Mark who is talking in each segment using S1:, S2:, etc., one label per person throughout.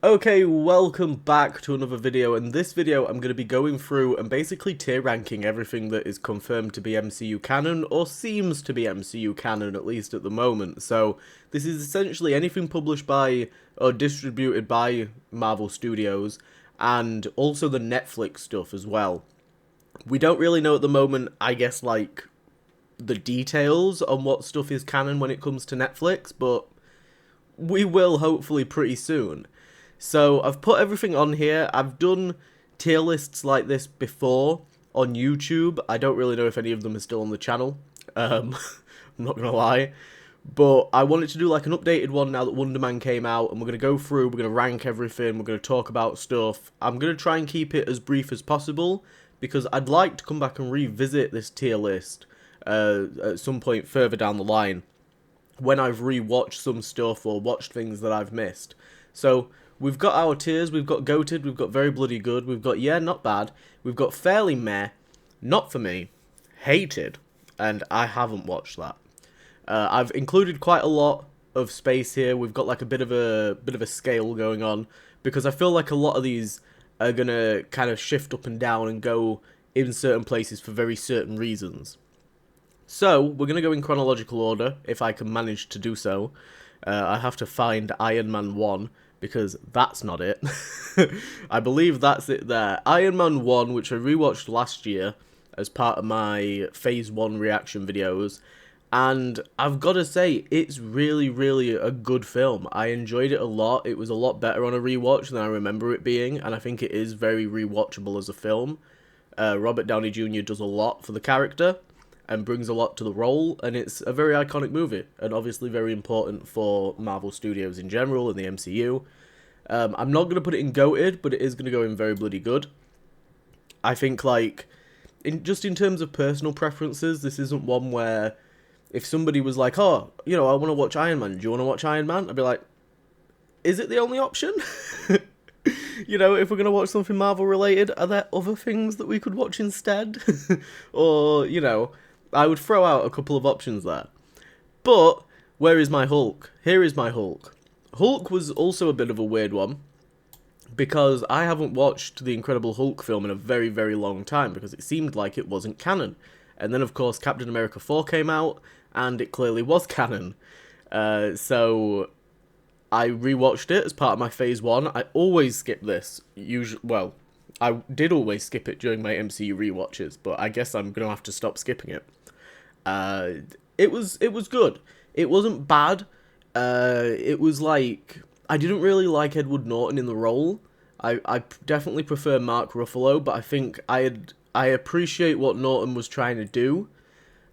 S1: Okay, welcome back to another video. In this video, I'm going to be going through and basically tier ranking everything that is confirmed to be MCU canon, or seems to be MCU canon, at least at the moment. So, this is essentially anything published by, or distributed by Marvel Studios, and also the Netflix stuff as well. We don't really know at the moment, I guess, like, the details on what stuff is canon when it comes to Netflix, but we will hopefully pretty soon. So I've put everything on here. I've done tier lists like this before on YouTube. I don't really know if any of them are still on the channel. I'm not gonna lie. But I wanted to do like an updated one now that WonderMan came out, and we're gonna go through, we're gonna rank everything, we're gonna talk about stuff. I'm gonna try and keep it as brief as possible, because I'd like to come back and revisit this tier list at some point further down the line, when I've rewatched some stuff or watched things that I've missed. So we've got our tiers, we've got goated, we've got very bloody good, we've got yeah, not bad, we've got fairly meh, not for me, hated, and I haven't watched that. I've included quite a lot of space here. We've got like a bit of a scale going on, because I feel like a lot of these are gonna kind of shift up and down and go in certain places for very certain reasons. So, we're going to go in chronological order, if I can manage to do so. I have to find Iron Man 1, because that's not it. I believe that's it there. Iron Man 1, which I rewatched last year as part of my Phase 1 reaction videos, and I've got to say, it's really, really a good film. I enjoyed it a lot. It was a lot better on a rewatch than I remember it being, and I think it is very rewatchable as a film. Robert Downey Jr. does a lot for the character and brings a lot to the role, and it's a very iconic movie, and obviously very important for Marvel Studios in general and the MCU. I'm not going to put it in GOATed, but it is going to go in very bloody good. I think, like, just in terms of personal preferences, this isn't one where, if somebody was like, oh, you know, I want to watch Iron Man, do you want to watch Iron Man? I'd be like, is it the only option? You know, if we're going to watch something Marvel related, are there other things that we could watch instead? Or, you know, I would throw out a couple of options there. But, where is my Hulk? Here is my Hulk. Hulk was also a bit of a weird one, because I haven't watched the Incredible Hulk film in a very, very long time, because it seemed like it wasn't canon. And then, of course, Captain America 4 came out, and it clearly was canon. So I rewatched it as part of my Phase 1. I always skip this. Well, I did always skip it during my MCU rewatches, but I guess I'm going to have to stop skipping it. It was good. It wasn't bad. It was like, I didn't really like Edward Norton in the role. I definitely prefer Mark Ruffalo, but I think I appreciate what Norton was trying to do.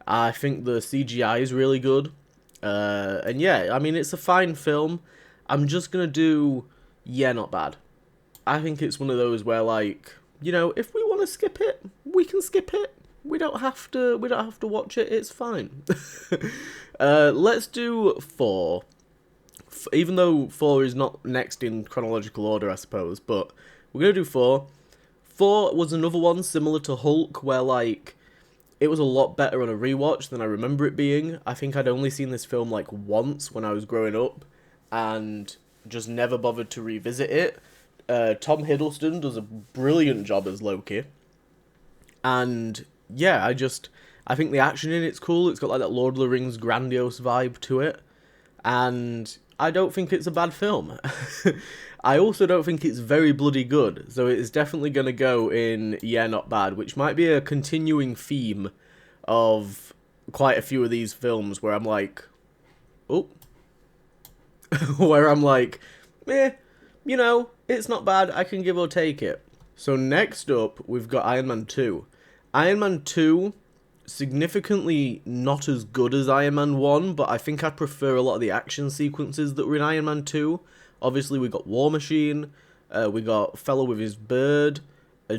S1: I think the CGI is really good. And yeah, I mean, it's a fine film. I'm just gonna do, yeah, not bad. I think it's one of those where, like, you know, if we want to skip it, we can skip it. We don't have to. We don't have to watch it. It's fine. Let's do 4. Even though 4 is not next in chronological order, I suppose, but we're gonna do 4. 4 was another one similar to Hulk, where, like, it was a lot better on a rewatch than I remember it being. I think I'd only seen this film like once when I was growing up, and just never bothered to revisit it. Tom Hiddleston does a brilliant job as Loki, and yeah, I think the action in it's cool. It's got like that Lord of the Rings grandiose vibe to it, and I don't think it's a bad film. I also don't think it's very bloody good, so it's definitely going to go in yeah, not bad, which might be a continuing theme of quite a few of these films where I'm like, oh, where I'm like, eh, you know, it's not bad, I can give or take it. So next up, we've got Iron Man 2. Iron Man 2, significantly not as good as Iron Man 1, but I think I prefer a lot of the action sequences that were in Iron Man 2. Obviously, we got War Machine, we got Fellow with his Bird,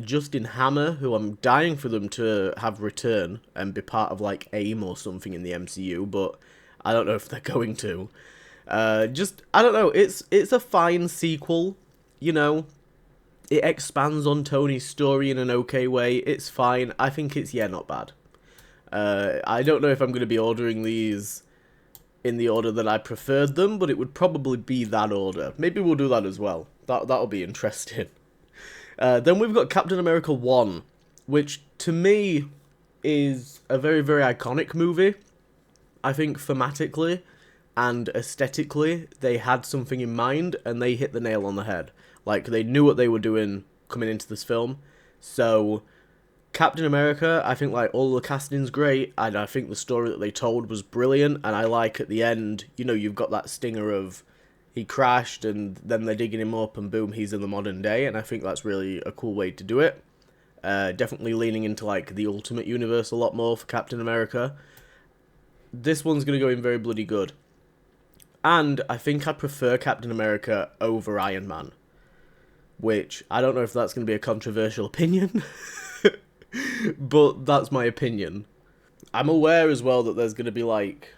S1: Justin Hammer, who I'm dying for them to have return and be part of, like, AIM or something in the MCU, but I don't know if they're going to. I don't know, it's a fine sequel, you know. It expands on Tony's story in an okay way. It's fine. I think it's, yeah, not bad. I don't know if I'm going to be ordering these in the order that I preferred them, but it would probably be that order. Maybe we'll do that as well. That'll be interesting. Then we've got Captain America 1, which to me is a very, very iconic movie. I think thematically and aesthetically, they had something in mind and they hit the nail on the head. Like, they knew what they were doing coming into this film. So, Captain America, I think, like, all the casting's great, and I think the story that they told was brilliant, and I like at the end, you know, you've got that stinger of he crashed, and then they're digging him up, and boom, he's in the modern day, and I think that's really a cool way to do it. Definitely leaning into, like, the Ultimate Universe a lot more for Captain America. This one's going to go in very bloody good. And I think I prefer Captain America over Iron Man. Which, I don't know if that's going to be a controversial opinion. But that's my opinion. I'm aware as well that there's going to be, like,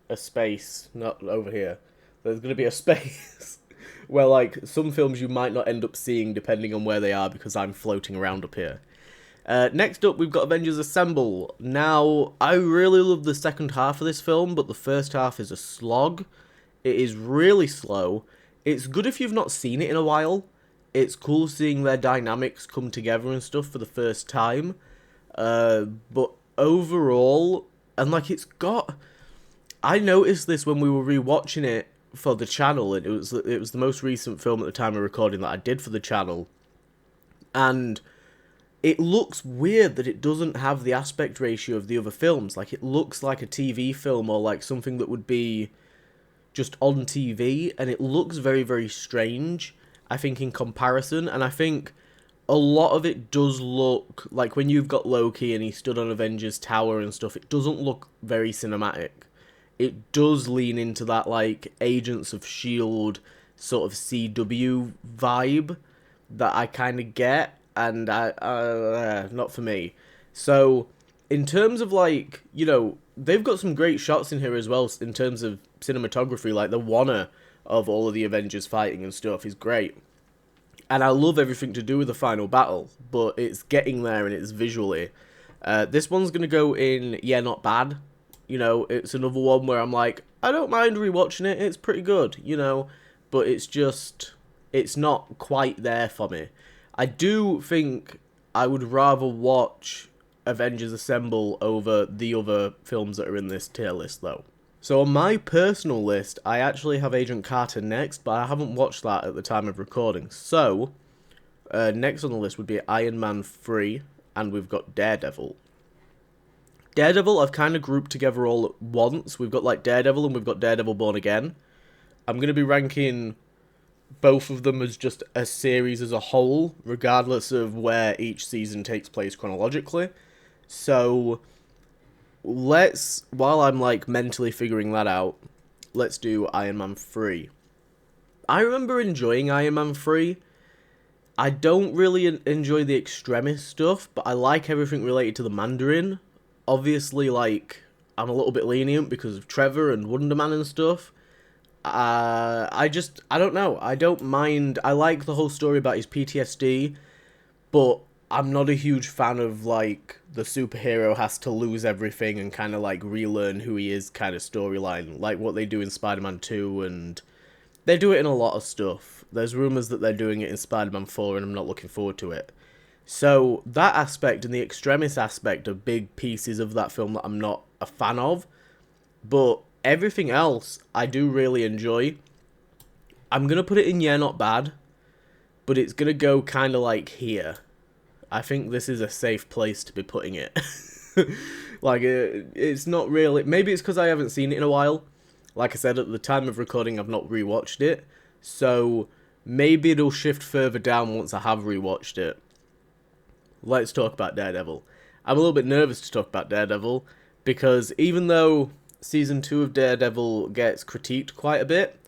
S1: a space, not over here. There's going to be a space where, like, some films you might not end up seeing depending on where they are because I'm floating around up here. Next up, we've got Avengers Assemble. Now, I really love the second half of this film, but the first half is a slog. It is really slow. It's good if you've not seen it in a while. It's cool seeing their dynamics come together and stuff for the first time. But overall, and like it's got... I noticed this when we were rewatching it for the channel, and it was the most recent film at the time of recording that I did for the channel. And it looks weird that it doesn't have the aspect ratio of the other films. Like, it looks like a TV film or like something that would be just on TV, and it looks very, very strange, I think, in comparison. And I think a lot of it does look like when you've got Loki and he stood on Avengers Tower and stuff, it doesn't look very cinematic. It does lean into that, like, Agents of S.H.I.E.L.D. sort of CW vibe that I kind of get, and not for me. So, in terms of, like, you know, they've got some great shots in here as well in terms of cinematography. Like, the Wanna of all of the Avengers fighting and stuff is great. And I love everything to do with the final battle, but it's getting there and it's visually. This one's going to go in, yeah, not bad. You know, it's another one where I'm like, I don't mind rewatching it, it's pretty good, you know, but it's just, it's not quite there for me. I do think I would rather watch Avengers Assemble over the other films that are in this tier list, though. So on my personal list, I actually have Agent Carter next, but I haven't watched that at the time of recording. So, next on the list would be Iron Man 3, and we've got Daredevil. Daredevil, I've kind of grouped together all at once. We've got, like, Daredevil and we've got Daredevil Born Again. I'm going to be ranking both of them as just a series as a whole, regardless of where each season takes place chronologically. So, while I'm, like, mentally figuring that out, let's do Iron Man 3. I remember enjoying Iron Man 3. I don't really enjoy the extremist stuff, but I like everything related to the Mandarin. Obviously, like, I'm a little bit lenient because of Trevor and WonderMan and stuff. I don't know. I don't mind. I like the whole story about his PTSD, but I'm not a huge fan of, like, the superhero has to lose everything and kind of, like, relearn who he is kind of storyline. Like what they do in Spider-Man 2, and they do it in a lot of stuff. There's rumours that they're doing it in Spider-Man 4, and I'm not looking forward to it. So, that aspect and the extremist aspect are big pieces of that film that I'm not a fan of. But everything else, I do really enjoy. I'm going to put it in yeah, not bad. But it's going to go kind of like here. I think this is a safe place to be putting it. Like, it's not really... Maybe it's because I haven't seen it in a while. Like I said, at the time of recording, I've not rewatched it. So, maybe it'll shift further down once I have rewatched it. Let's talk about Daredevil. I'm a little bit nervous to talk about Daredevil, because even though Season 2 of Daredevil gets critiqued quite a bit,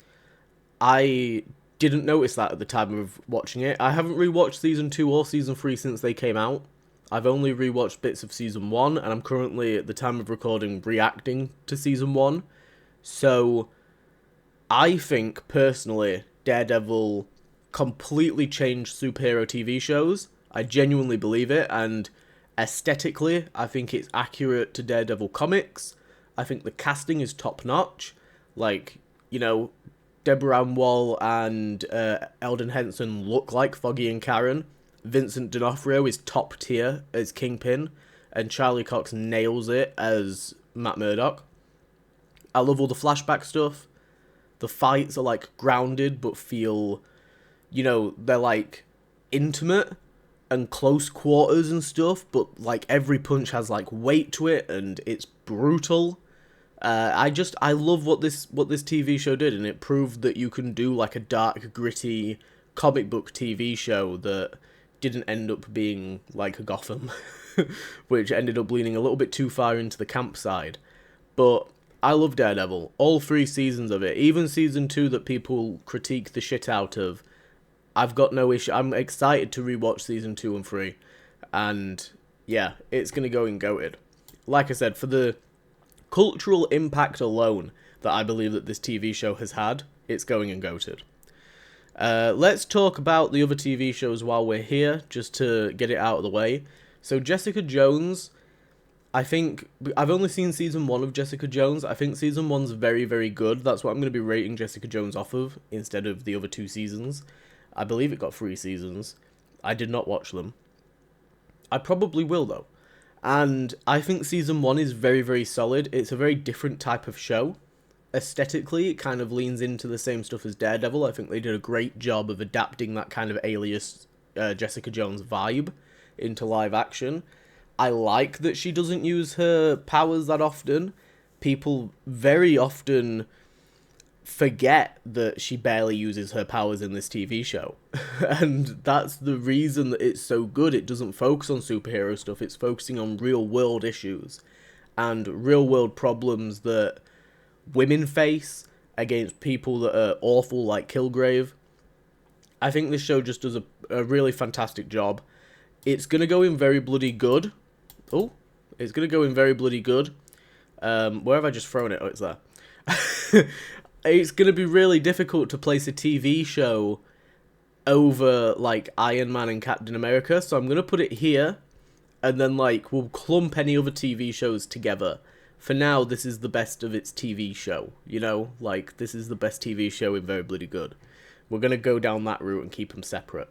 S1: I didn't notice that at the time of watching it. I haven't rewatched Season 2 or Season 3 since they came out. I've only rewatched bits of Season 1, and I'm currently, at the time of recording, reacting to Season 1. So, I think, personally, Daredevil completely changed superhero TV shows. I genuinely believe it, and aesthetically, I think it's accurate to Daredevil comics. I think the casting is top-notch. Like, you know, Deborah Ann Woll and Eldon Henson look like Foggy and Karen. Vincent D'Onofrio is top tier as Kingpin, and Charlie Cox nails it as Matt Murdock. I love all the flashback stuff. The fights are like grounded but feel, they're like intimate and close quarters and stuff, but like every punch has like weight to it and it's brutal. I love what this TV show did, and it proved that you can do like a dark, gritty comic book TV show that didn't end up being like a Gotham, which ended up leaning a little bit too far into the camp side. But I love Daredevil, all 3 seasons of it, even season 2 that people critique the shit out of. I've got no issue. I'm excited to rewatch season 2 and 3, and yeah, it's gonna go in goated. Like I said, for the cultural impact alone that I believe that this TV show has had, it's going in goated. Let's talk about the other TV shows while we're here, just to get it out of the way. So Jessica Jones, I think, I've only seen season 1 of Jessica Jones. I think season 1's very, very good. That's what I'm going to be rating Jessica Jones off of, instead of the other 2 seasons. I believe it got 3 seasons. I did not watch them. I probably will, though. And I think season 1 is very, very solid. It's a very different type of show. Aesthetically, it kind of leans into the same stuff as Daredevil. I think they did a great job of adapting that kind of Alias Jessica Jones vibe into live action. I like that she doesn't use her powers that often. People very often forget that she barely uses her powers in this TV show. And that's the reason that it's so good. It doesn't focus on superhero stuff. It's focusing on real world issues and real world problems that women face against people that are awful like Kilgrave. I think this show just does a really fantastic job. It's going to go in very bloody good. Oh, it's going to go in very bloody good. Where have I just thrown it? Oh, it's there. It's going to be really difficult to place a TV show over, like, Iron Man and Captain America, so I'm going to put it here, and then, like, we'll clump any other TV shows together. For now, this is the best of its TV show, Like, this is the best TV show in Very Bloody Good. We're going to go down that route and keep them separate.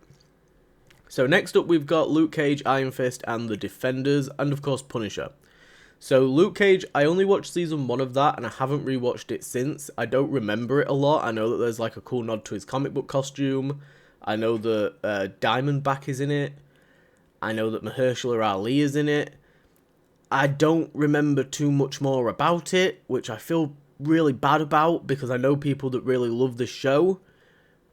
S1: So next up, we've got Luke Cage, Iron Fist, and The Defenders, and of course, Punisher. So Luke Cage, I only watched season 1 of that, and I haven't rewatched it since. I don't remember it a lot. I know that there's like a cool nod to his comic book costume. I know that Diamondback is in it. I know that Mahershala Ali is in it. I don't remember too much more about it, which I feel really bad about, because I know people that really love the show.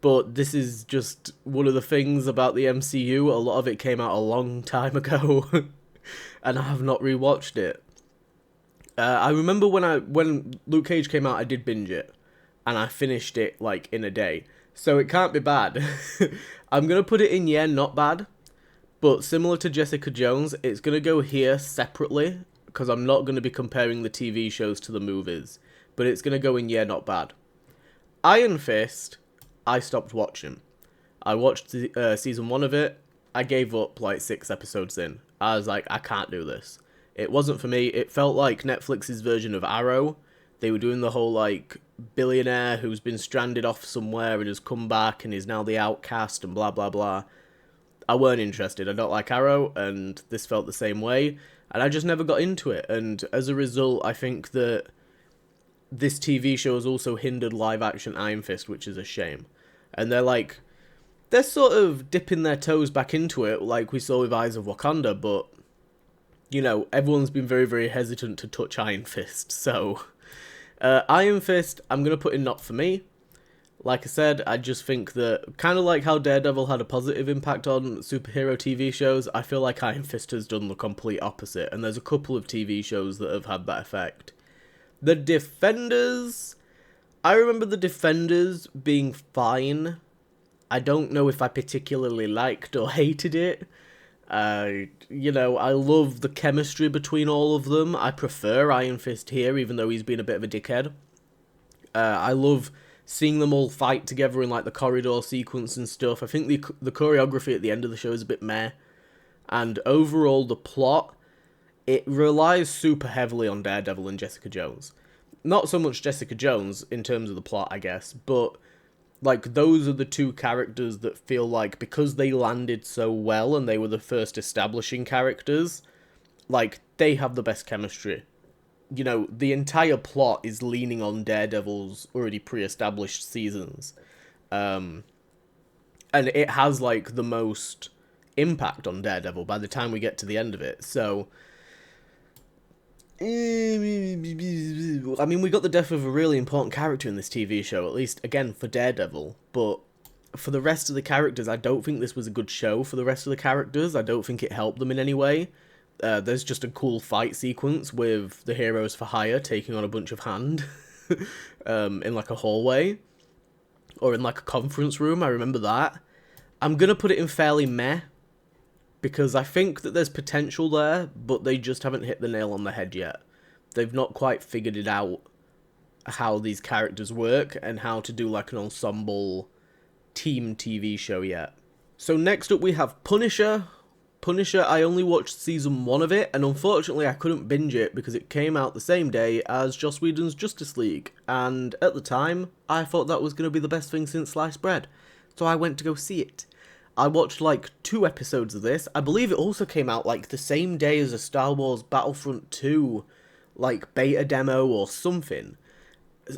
S1: But this is just one of the things about the MCU. A lot of it came out a long time ago, and I have not rewatched it. I remember when Luke Cage came out, I did binge it, and I finished it, like, in a day. So it can't be bad. I'm going to put it in, yeah, not bad. But similar to Jessica Jones, it's going to go here separately, because I'm not going to be comparing the TV shows to the movies. But it's going to go in, yeah, not bad. Iron Fist, I stopped watching. I watched season 1 of it. I gave up, like, 6 episodes in. I was like, I can't do this. It wasn't for me. It felt like Netflix's version of Arrow. They were doing the whole, like, billionaire who's been stranded off somewhere and has come back and is now the outcast and blah, blah, blah. I weren't interested. I don't like Arrow, and this felt the same way. And I just never got into it. And as a result, I think that this TV show has also hindered live-action Iron Fist, which is a shame. And they're sort of dipping their toes back into it, like we saw with Eyes of Wakanda, but everyone's been very, very hesitant to touch Iron Fist, so Iron Fist, I'm going to put in not for me. Like I said, I just think that, kind of like how Daredevil had a positive impact on superhero TV shows, I feel like Iron Fist has done the complete opposite, and there's a couple of TV shows that have had that effect. The Defenders, I remember The Defenders being fine. I don't know if I particularly liked or hated it. I love the chemistry between all of them. I prefer Iron Fist here, even though he's been a bit of a dickhead. I love seeing them all fight together in, like, the corridor sequence and stuff. I think the choreography at the end of the show is a bit meh. And overall, the plot, it relies super heavily on Daredevil and Jessica Jones. Not so much Jessica Jones in terms of the plot, I guess, but Like, those are the two characters that feel like, because they landed so well and they were the first establishing characters, like, they have the best chemistry. You know, the entire plot is leaning on Daredevil's already pre-established seasons. And it has, like, the most impact on Daredevil by the time we get to the end of it. So, I mean, we got the death of a really important character in this TV show, at least, again, for Daredevil, but for the rest of the characters, I don't think this was a good show for the rest of the characters. I don't think it helped them in any way. There's just a cool fight sequence with the heroes for hire taking on a bunch of hand in like a hallway or in like a conference room. I remember that. I'm gonna put it in fairly meh because I think that there's potential there, but they just haven't hit the nail on the head yet. They've not quite figured it out how these characters work and how to do like an ensemble team TV show yet. So next up we have Punisher. Punisher, I only watched season 1 of it, and unfortunately I couldn't binge it because it came out the same day as Joss Whedon's Justice League, and at the time, I thought that was going to be the best thing since sliced bread, so I went to go see it. I watched like 2 episodes of this. I believe it also came out like the same day as a Star Wars Battlefront 2, like beta demo or something.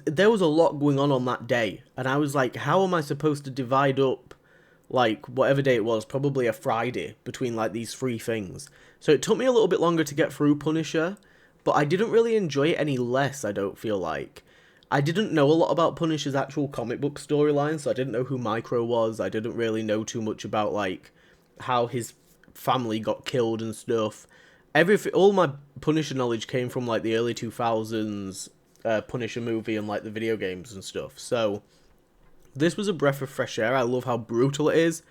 S1: There was a lot going on that day, and I was like, how am I supposed to divide up like whatever day it was, probably a Friday, between like these 3 things? So it took me a little bit longer to get through Punisher, but I didn't really enjoy it any less, I don't feel like. I didn't know a lot about Punisher's actual comic book storyline, so I didn't know who Micro was. I didn't really know too much about like how his family got killed and stuff. All my Punisher knowledge came from like the early 2000s Punisher movie and like the video games and stuff. So this was a breath of fresh air. I love how brutal it is.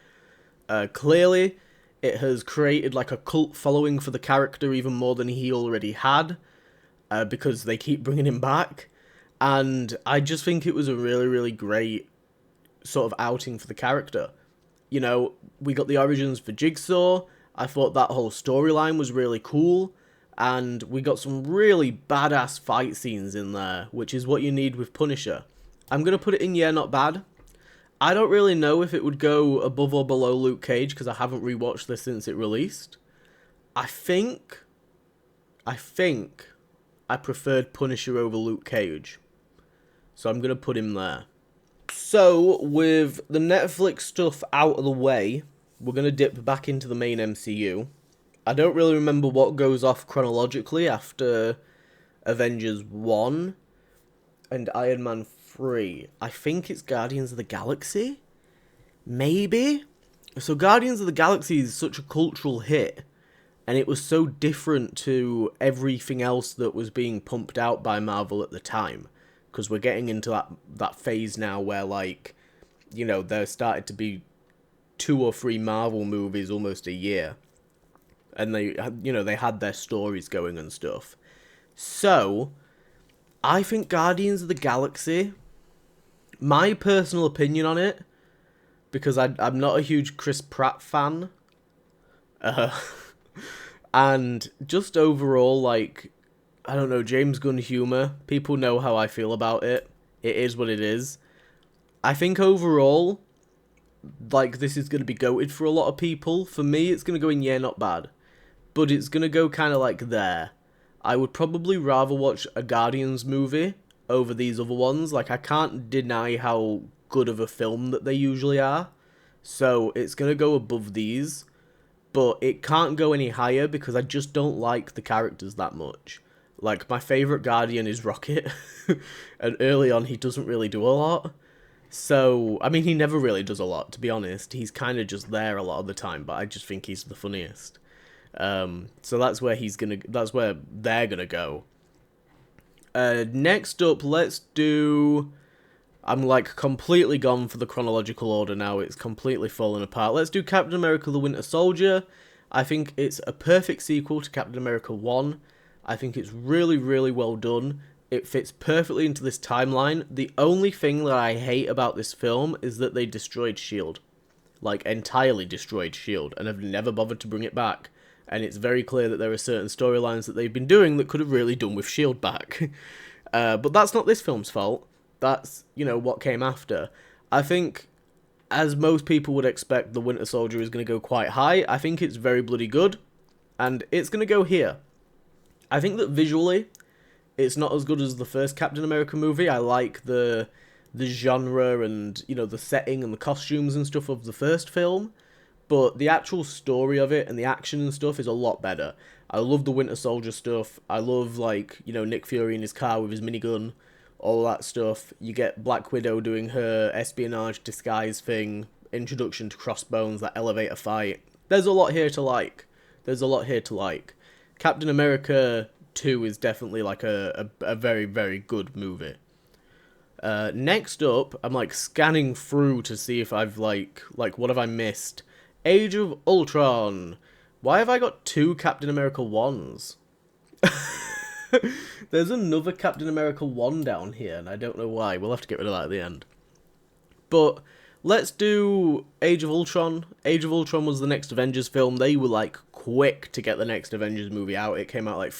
S1: Clearly, it has created like a cult following for the character even more than he already had, because they keep bringing him back. And I just think it was a really, really great sort of outing for the character. You know, we got the origins for Jigsaw. I thought that whole storyline was really cool. And we got some really badass fight scenes in there, which is what you need with Punisher. I'm going to put it in yeah, not bad. I don't really know if it would go above or below Luke Cage, because I haven't rewatched this since it released. I think I preferred Punisher over Luke Cage. So I'm going to put him there. So, with the Netflix stuff out of the way, we're going to dip back into the main MCU. I don't really remember what goes off chronologically after Avengers 1 and Iron Man 3. I think it's Guardians of the Galaxy? Maybe? So Guardians of the Galaxy is such a cultural hit, and it was so different to everything else that was being pumped out by Marvel at the time. Because we're getting into that phase now where, like, you know, there started to be 2 or 3 Marvel movies almost a year. And they, you know, they had their stories going and stuff. So, I think Guardians of the Galaxy, my personal opinion on it, because I'm not a huge Chris Pratt fan, and just overall, like, I don't know, James Gunn humour, people know how I feel about it. It is what it is. I think overall, like, this is going to be goated for a lot of people. For me, it's going to go in yeah, not bad. But it's going to go kind of like there. I would probably rather watch a Guardians movie over these other ones. Like, I can't deny how good of a film that they usually are. So, it's going to go above these. But it can't go any higher because I just don't like the characters that much. Like, my favourite Guardian is Rocket. And early on, he doesn't really do a lot. So, I mean, he never really does a lot, to be honest. He's kind of just there a lot of the time, but I just think he's the funniest. So that's where they're gonna go. Next up, let's do... I'm, like, completely gone for the chronological order now. It's completely fallen apart. Let's do Captain America: The Winter Soldier. I think it's a perfect sequel to Captain America 1. I think it's really, really well done. It fits perfectly into this timeline. The only thing that I hate about this film is that they destroyed S.H.I.E.L.D. Like, entirely destroyed S.H.I.E.L.D. and have never bothered to bring it back. And it's very clear that there are certain storylines that they've been doing that could have really done with S.H.I.E.L.D. back. But that's not this film's fault. That's, you know, what came after. I think, as most people would expect, the Winter Soldier is going to go quite high. I think it's very bloody good, and it's going to go here. I think that visually, it's not as good as the first Captain America movie. I like the genre and, you know, the setting and the costumes and stuff of the first film, but the actual story of it and the action and stuff is a lot better. I love the Winter Soldier stuff. I love, like, you know, Nick Fury in his car with his minigun, all that stuff. You get Black Widow doing her espionage disguise thing, introduction to Crossbones, that elevator fight. There's a lot here to like. There's a lot here to like. Captain America 2 is definitely, like, a very, very good movie. Next up, I'm, like, scanning through to see if I've, like, what have I missed? Age of Ultron. Why have I got 2 Captain America 1s? There's another Captain America 1 down here, and I don't know why. We'll have to get rid of that at the end. But let's do Age of Ultron. Age of Ultron was the next Avengers film. They were, like, quick to get the next Avengers movie out. It came out, like,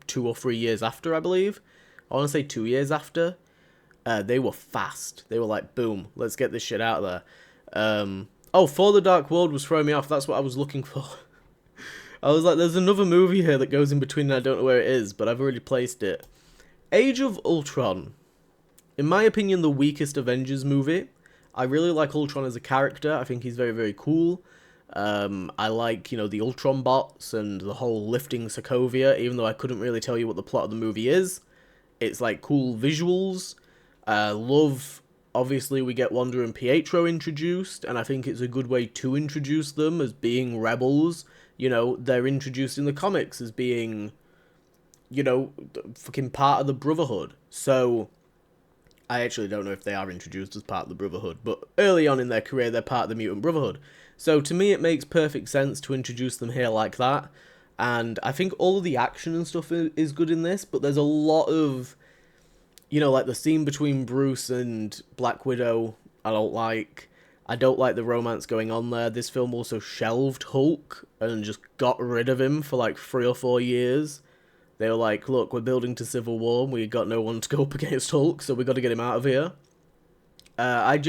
S1: 2 or 3 years after, I believe. I want to say 2 years after. They were fast. They were like, boom, let's get this shit out of there. Oh, For the Dark World was throwing me off. That's what I was looking for. I was like, there's another movie here that goes in between and I don't know where it is, but I've already placed it. Age of Ultron. In my opinion, the weakest Avengers movie. I really like Ultron as a character. I think he's very, very cool. I like, you know, the Ultron bots and the whole lifting Sokovia, even though I couldn't really tell you what the plot of the movie is. It's, like, cool visuals. Love, obviously, we get Wanda and Pietro introduced, and I think it's a good way to introduce them as being rebels. You know, they're introduced in the comics as being, you know, fucking part of the Brotherhood. So, I actually don't know if they are introduced as part of the Brotherhood, but early on in their career, they're part of the Mutant Brotherhood. So, to me, it makes perfect sense to introduce them here like that, and I think all of the action and stuff is good in this, but there's a lot of, you know, like the scene between Bruce and Black Widow, I don't like. I don't like the romance going on there. This film also shelved Hulk and just got rid of him for like 3 or 4 years. They were like, look, we're building to Civil War, and we got no one to go up against Hulk, so we got to get him out of here. I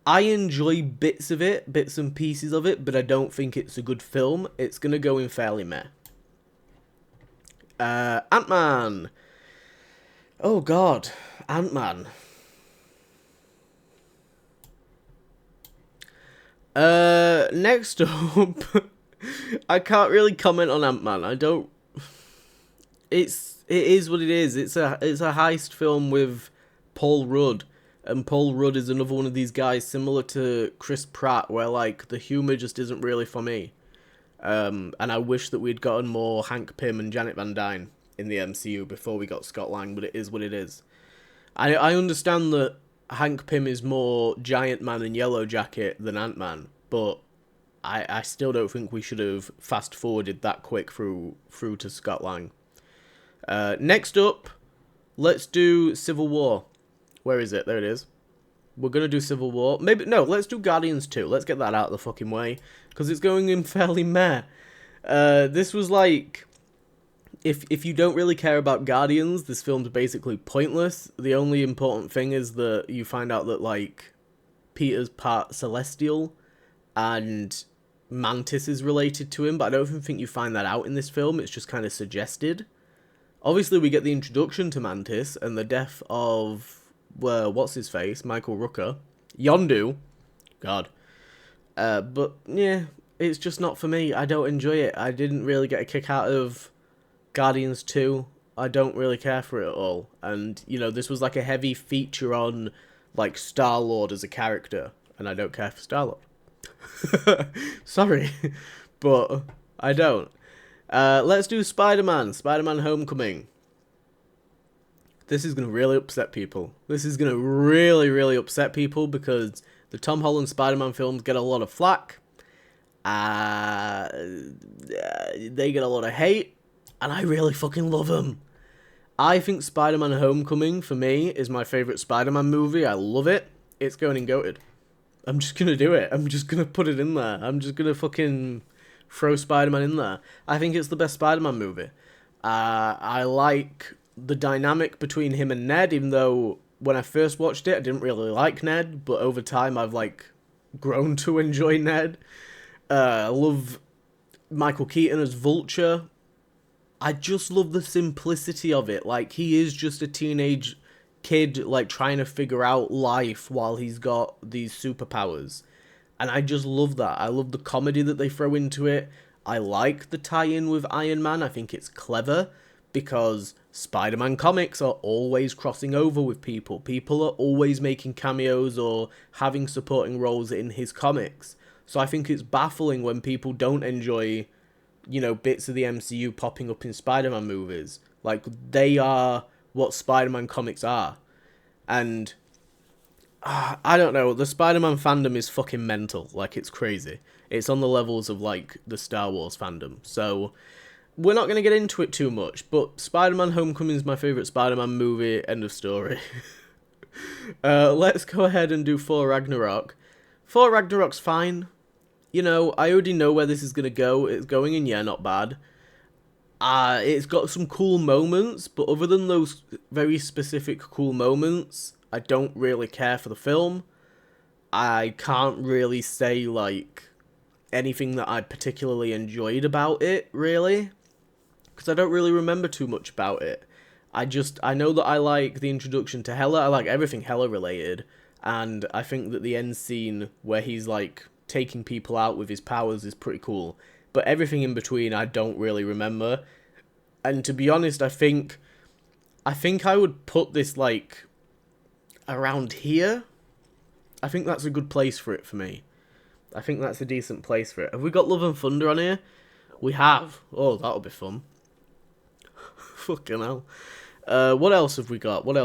S1: enjoy bits of it, bits and pieces of it, but I don't think it's a good film. It's going to go in fairly meh. Ant-Man. Oh god, Ant-Man. Next up, I can't really comment on Ant-Man. I don't. It is what it is. It's a heist film with Paul Rudd, and Paul Rudd is another one of these guys similar to Chris Pratt, where like the humor just isn't really for me. And I wish that we'd gotten more Hank Pym and Janet Van Dyne in the MCU before we got Scott Lang, but it is what it is. I understand that Hank Pym is more Giant Man and Yellow Jacket than Ant-Man, but I still don't think we should have fast-forwarded that quick through to Scott Lang. Next up, let's do Civil War. Where is it? There it is. We're going to do Civil War. Maybe, no, let's do Guardians 2. Let's get that out of the fucking way, because it's going in fairly meh. This was like, if you don't really care about Guardians, this film's basically pointless. The only important thing is that you find out that, like, Peter's part Celestial, and Mantis is related to him, but I don't even think you find that out in this film. It's just kind of suggested. Obviously, we get the introduction to Mantis, and the death of, well, what's his face? Michael Rooker. Yondu. God. But, yeah, it's just not for me. I don't enjoy it. I didn't really get a kick out of Guardians 2. I don't really care for it at all. And, you know, this was like a heavy feature on, like, Star-Lord as a character. And I don't care for Star-Lord. Sorry. But I don't. Let's do Spider-Man. Spider-Man Homecoming. This is going to really upset people. This is going to really, really upset people because the Tom Holland Spider-Man films get a lot of flack. They get a lot of hate. And I really fucking love them. I think Spider-Man Homecoming, for me, is my favourite Spider-Man movie. I love it. It's going in goated. I'm just going to do it. I'm just going to put it in there. I'm just going to fucking throw Spider-Man in there. I think it's the best Spider-Man movie. I like the dynamic between him and Ned, even though when I first watched it, I didn't really like Ned, but over time I've, like, grown to enjoy Ned. I love Michael Keaton as Vulture. I just love the simplicity of it. Like, he is just a teenage kid, like, trying to figure out life while he's got these superpowers. And I just love that. I love the comedy that they throw into it. I like the tie-in with Iron Man. I think it's clever because Spider-Man comics are always crossing over with people. People are always making cameos or having supporting roles in his comics. So I think it's baffling when people don't enjoy, you know, bits of the MCU popping up in Spider-Man movies. Like, they are what Spider-Man comics are. And I don't know, the Spider-Man fandom is fucking mental. Like, it's crazy. It's on the levels of, like, the Star Wars fandom. So, we're not going to get into it too much, but Spider-Man Homecoming is my favourite Spider-Man movie, end of story. Let's go ahead and do Thor Ragnarok. Thor Ragnarok's fine. You know, I already know where this is going to go. It's going in, yeah, not bad. It's got some cool moments, but other than those very specific cool moments, I don't really care for the film. I can't really say, like, anything that I particularly enjoyed about it, really. Because I don't really remember too much about it. I know that I like the introduction to Hela. I like everything Hela related. And I think that the end scene where he's, like, taking people out with his powers is pretty cool. But everything in between I don't really remember. And to be honest, I think I would put this, like, around here. I think that's a good place for it for me. I think that's a decent place for it. Have we got Love and Thunder on here? We have. Oh, that'll be fun. Fucking hell. What else have we got? Well,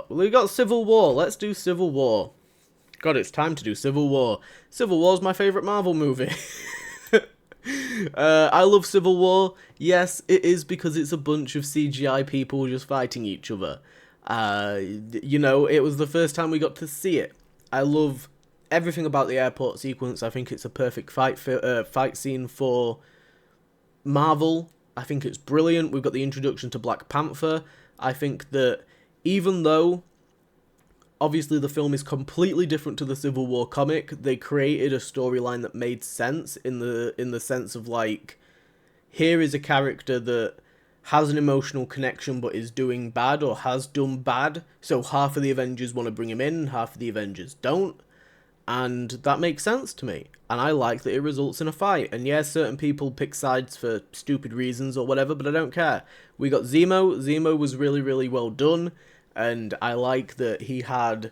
S1: we got Civil War. Let's do Civil War. God, it's time to do Civil War. Civil War's my favourite Marvel movie. I love Civil War. Yes, it is because it's a bunch of CGI people just fighting each other. You know, it was the first time we got to see it. I love everything about the airport sequence. I think it's a perfect fight scene for Marvel. I think it's brilliant. We've got the introduction to Black Panther. I think that even though obviously the film is completely different to the Civil War comic, they created a storyline that made sense in the sense of, like, here is a character that has an emotional connection but is doing bad or has done bad, so half of the Avengers want to bring him in, half of the Avengers don't, and that makes sense to me, and I like that it results in a fight. And yeah, certain people pick sides for stupid reasons or whatever, but I don't care. We got Zemo. Zemo was really, really well done, and I like that he had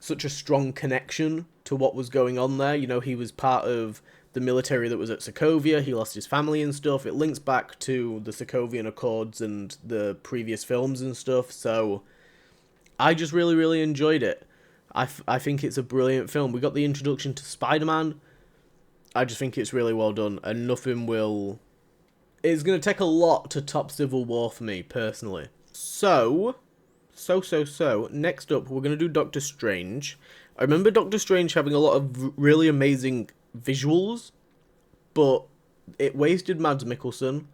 S1: such a strong connection to what was going on there. You know, he was part of the military that was at Sokovia, he lost his family and stuff. It links back to the Sokovian Accords and the previous films and stuff, so I just really, really enjoyed it. I think it's a brilliant film. We got the introduction to Spider-Man. I just think it's really well done, and nothing will... It's going to take a lot to top Civil War for me, personally. So, next up, we're going to do Doctor Strange. I remember Doctor Strange having a lot of really amazing visuals, but it wasted Mads Mikkelsen.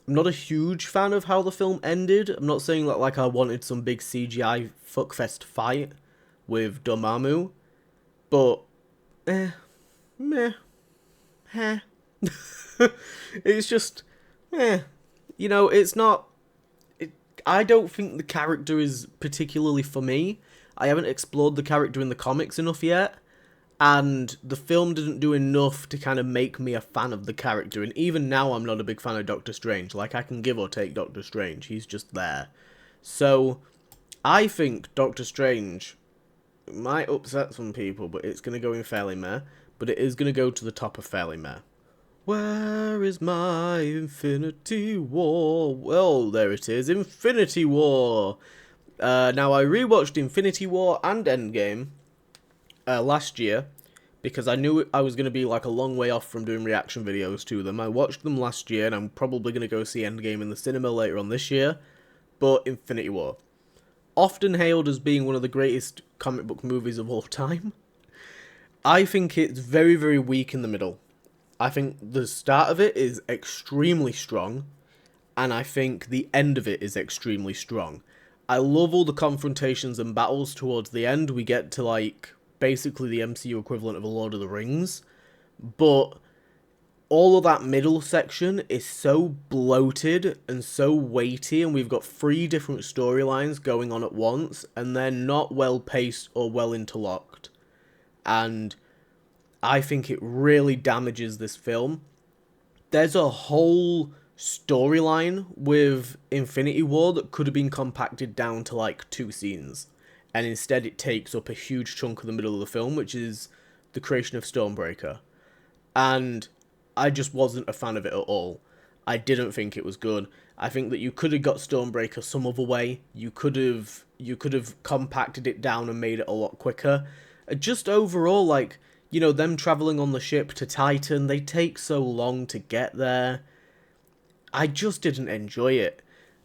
S1: I'm not a huge fan of how the film ended. I'm not saying that, like, I wanted some big CGI fuckfest fight with Dormammu, but it's just you know, it's not... I don't think the character is particularly for me. I haven't explored the character in the comics enough yet, and the film didn't do enough to kind of make me a fan of the character, and even now I'm not a big fan of Doctor Strange. Like, I can give or take Doctor Strange, he's just there. So, I think Doctor Strange might upset some people, but it's going to go in fairly meh, but it is going to go to the top of fairly meh. Where is my Infinity War? Well, there it is, Infinity War! Now, I rewatched Infinity War and Endgame last year, because I knew I was going to be, like, a long way off from doing reaction videos to them. I watched them last year, and I'm probably going to go see Endgame in the cinema later on this year, but Infinity War. Often hailed as being one of the greatest comic book movies of all time, I think it's very, very weak in the middle. I think the start of it is extremely strong, and I think the end of it is extremely strong. I love all the confrontations and battles towards the end. We get to, like, basically the MCU equivalent of a Lord of the Rings. But all of that middle section is so bloated and so weighty, and we've got 3 different storylines going on at once, and they're not well paced or well interlocked. And I think it really damages this film. There's a whole storyline with Infinity War that could have been compacted down to like 2 scenes, and instead it takes up a huge chunk of the middle of the film, which is the creation of Stormbreaker. And I just wasn't a fan of it at all. I didn't think it was good. I think that you could have got Stormbreaker some other way. You could have compacted it down and made it a lot quicker. Just overall, like, you know, them traveling on the ship to Titan, they take so long to get there. I just didn't enjoy it.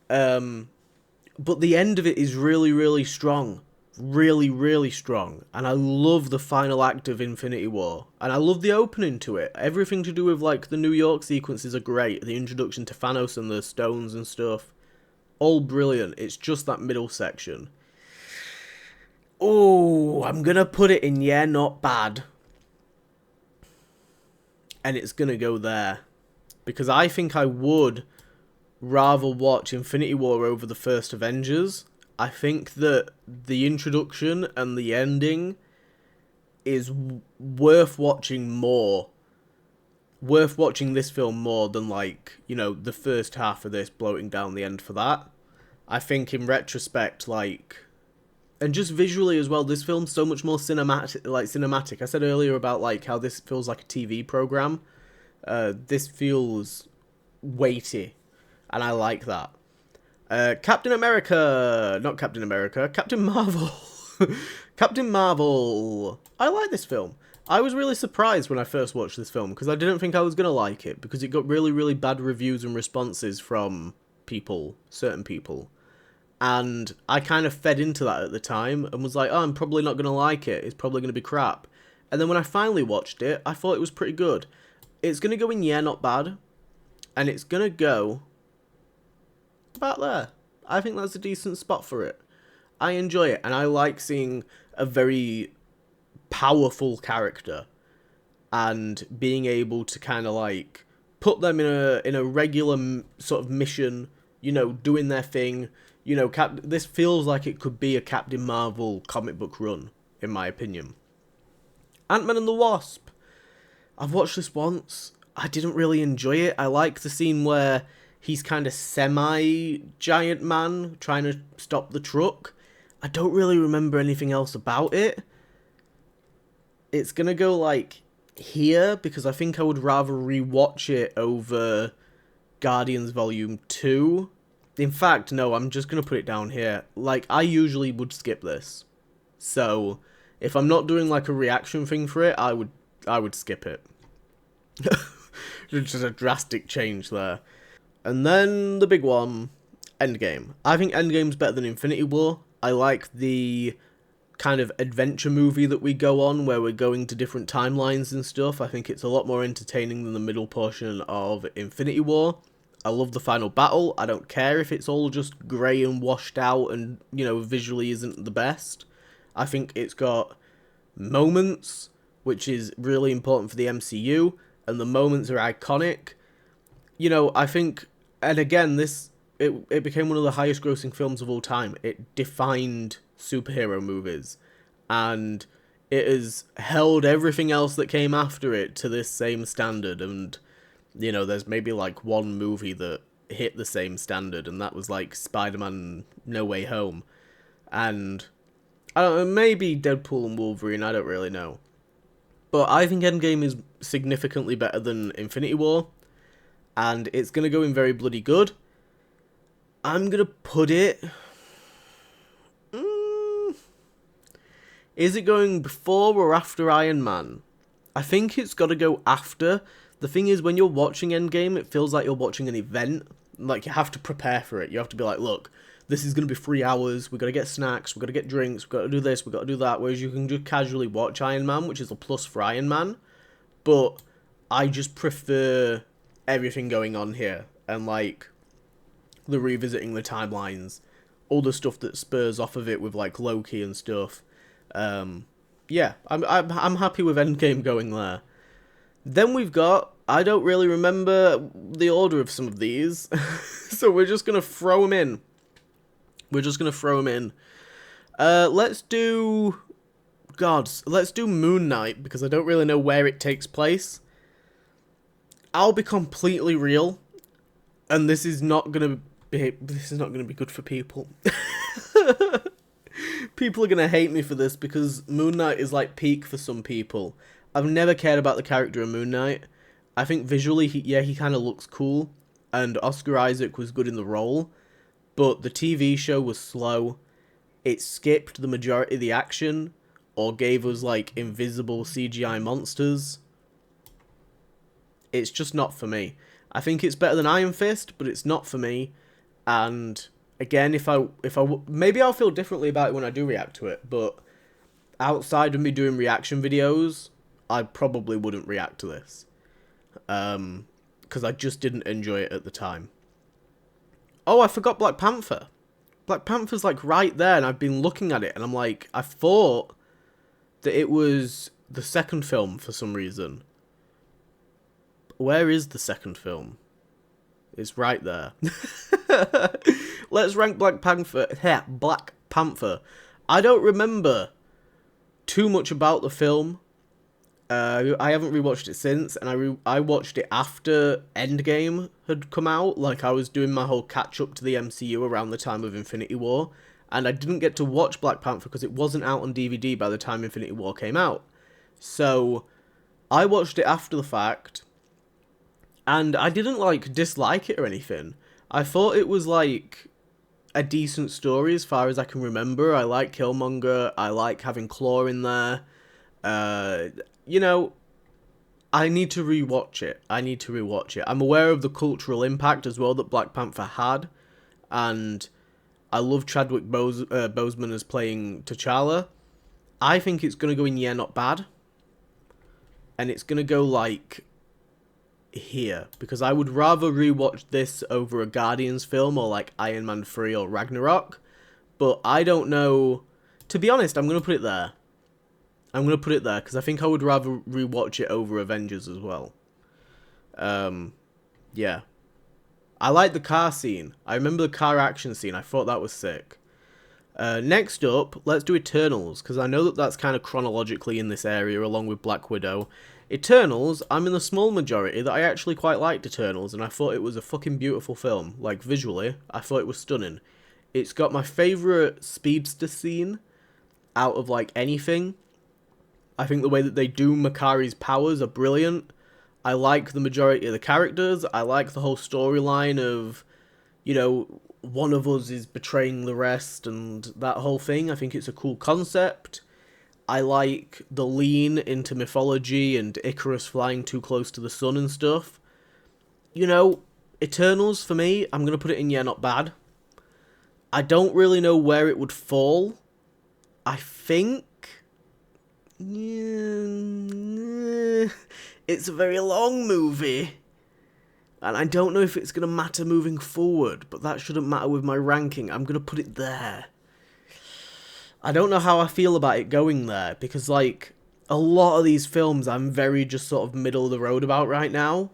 S1: But the end of it is really, really strong. Really, really strong. And I love the final act of Infinity War. And I love the opening to it. Everything to do with, like, the New York sequences are great. The introduction to Thanos and the stones and stuff. All brilliant. It's just that middle section. Oh, I'm gonna put it in yeah, not bad. And it's gonna go there. Because I think I would rather watch Infinity War over the first Avengers. I think that the introduction and the ending is worth watching more. Worth watching this film more than, like, you know, the first half of this bloating down the end for that. I think in retrospect, like, and just visually as well, this film's so much more cinematic. I said earlier about, like, how this feels like a TV program. This feels weighty, and I like that. Captain Marvel. Captain Marvel. I like this film. I was really surprised when I first watched this film, because I didn't think I was going to like it, because it got really, really bad reviews and responses from people, certain people. And I kind of fed into that at the time, and was like, oh, I'm probably not going to like it, it's probably going to be crap. And then when I finally watched it, I thought it was pretty good. It's going to go in yeah, not bad, and it's going to go about there. I think that's a decent spot for it. I enjoy it, and I like seeing a very powerful character and being able to kind of like put them in a regular sort of mission, you know, doing their thing. You know, this feels like it could be a Captain Marvel comic book run, in my opinion. Ant-Man and the Wasp. I've watched this once. I didn't really enjoy it. I like the scene where he's kind of semi-giant man trying to stop the truck. I don't really remember anything else about it. It's going to go, like, here, because I think I would rather rewatch it over Guardians Volume 2. In fact, no, I'm just going to put it down here. Like, I usually would skip this. So, if I'm not doing, like, a reaction thing for it, I would skip it. Just a drastic change there. And then the big one, Endgame. I think Endgame's better than Infinity War. I like the kind of adventure movie that we go on, where we're going to different timelines and stuff. I think it's a lot more entertaining than the middle portion of Infinity War. I love the final battle. I don't care if it's all just grey and washed out and, you know, visually isn't the best. I think it's got moments, which is really important for the MCU, and the moments are iconic. You know, I think, and again, it became one of the highest grossing films of all time. It defined superhero movies, and it has held everything else that came after it to this same standard. And, you know, there's maybe like one movie that hit the same standard, and that was like Spider-Man No Way Home. And I don't know, maybe Deadpool and Wolverine, I don't really know. But I think Endgame is significantly better than Infinity War, and it's going to go in very bloody good. I'm going to put it... Is it going before or after Iron Man? I think it's got to go after. The thing is, when you're watching Endgame, it feels like you're watching an event. Like, you have to prepare for it. You have to be like, look, this is going to be 3 hours. We've got to get snacks. We've got to get drinks. We've got to do this. We've got to do that. Whereas you can just casually watch Iron Man, which is a plus for Iron Man. But I just prefer everything going on here. And, like, the revisiting the timelines. all the stuff that spurs off of it with like Loki and stuff. Yeah, I'm happy with Endgame going there. Then we've got, I don't really remember the order of some of these, so we're just gonna throw them in. Let's do, let's do Moon Knight, because I don't really know where it takes place. I'll be completely real, and this is not gonna be good for people. People are gonna hate me for this, because Moon Knight is like peak for some people. I've never cared about the character of Moon Knight. I think visually, he kind of looks cool, and Oscar Isaac was good in the role, but the TV show was slow. It skipped the majority of the action, or gave us like invisible CGI monsters. It's just not for me. I think it's better than Iron Fist, but it's not for me. And again, maybe I'll feel differently about it when I do react to it, but outside of me doing reaction videos, I probably wouldn't react to this. Because I just didn't enjoy it at the time. Oh, I forgot Black Panther. Black Panther's like right there, and I've been looking at it, and I'm like, I thought that it was the second film for some reason. Where is the second film? It's right there. Let's rank Black Panther. Black Panther. I don't remember too much about the film. I haven't rewatched it since, and I watched it after Endgame had come out. Like, I was doing my whole catch-up to the MCU around the time of Infinity War, and I didn't get to watch Black Panther because it wasn't out on DVD by the time Infinity War came out. So, I watched it after the fact, and I didn't, like, dislike it or anything. I thought it was, like, a decent story as far as I can remember. I like Killmonger, I like having Claw in there. You know, I need to rewatch it. I'm aware of the cultural impact as well that Black Panther had, and I love Chadwick Boseman as playing T'Challa. I think it's going to go in Yeah, Not Bad, and it's going to go, like, here, because I would rather rewatch this over a Guardians film or, like, Iron Man 3 or Ragnarok, but I don't know. To be honest, I'm going to put it there. Because I think I would rather rewatch it over Avengers as well. Yeah. I like the car scene. I remember the car action scene. I thought that was sick. Next up, let's do Eternals, because I know that that's kind of chronologically in this area, along with Black Widow. Eternals, I'm in the small majority that I actually quite liked Eternals, and I thought it was a fucking beautiful film. Like, visually, I thought it was stunning. It's got my favourite speedster scene out of, like, anything. I think the way that they do Makari's powers are brilliant. I like the majority of the characters. I like the whole storyline of, you know, one of us is betraying the rest and that whole thing. I think it's a cool concept. I like the lean into mythology and Icarus flying too close to the sun and stuff. You know, Eternals, for me, I'm going to put it in Yeah, Not Bad. I don't really know where it would fall. I think it's a very long movie, and I don't know if it's going to matter moving forward, but that shouldn't matter with my ranking. I'm going to put it there. I don't know how I feel about it going there, because, like, a lot of these films I'm very just sort of middle of the road about right now,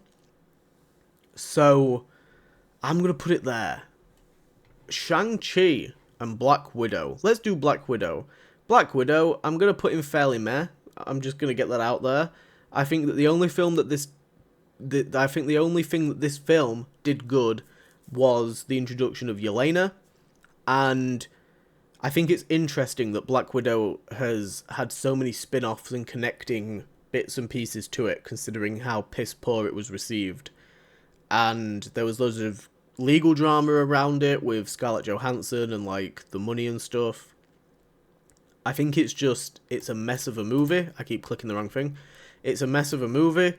S1: so I'm going to put it there. Shang-Chi and Black Widow. Let's do Black Widow. Black Widow, I'm going to put in fairly meh. I'm just going to get that out there. I think that the only thing that this film did good was the introduction of Yelena, and I think it's interesting that Black Widow has had so many spin-offs and connecting bits and pieces to it, considering how piss poor it was received. And there was loads of legal drama around it with Scarlett Johansson and, like, the money and stuff. I think it's a mess of a movie. I keep clicking the wrong thing. It's a mess of a movie,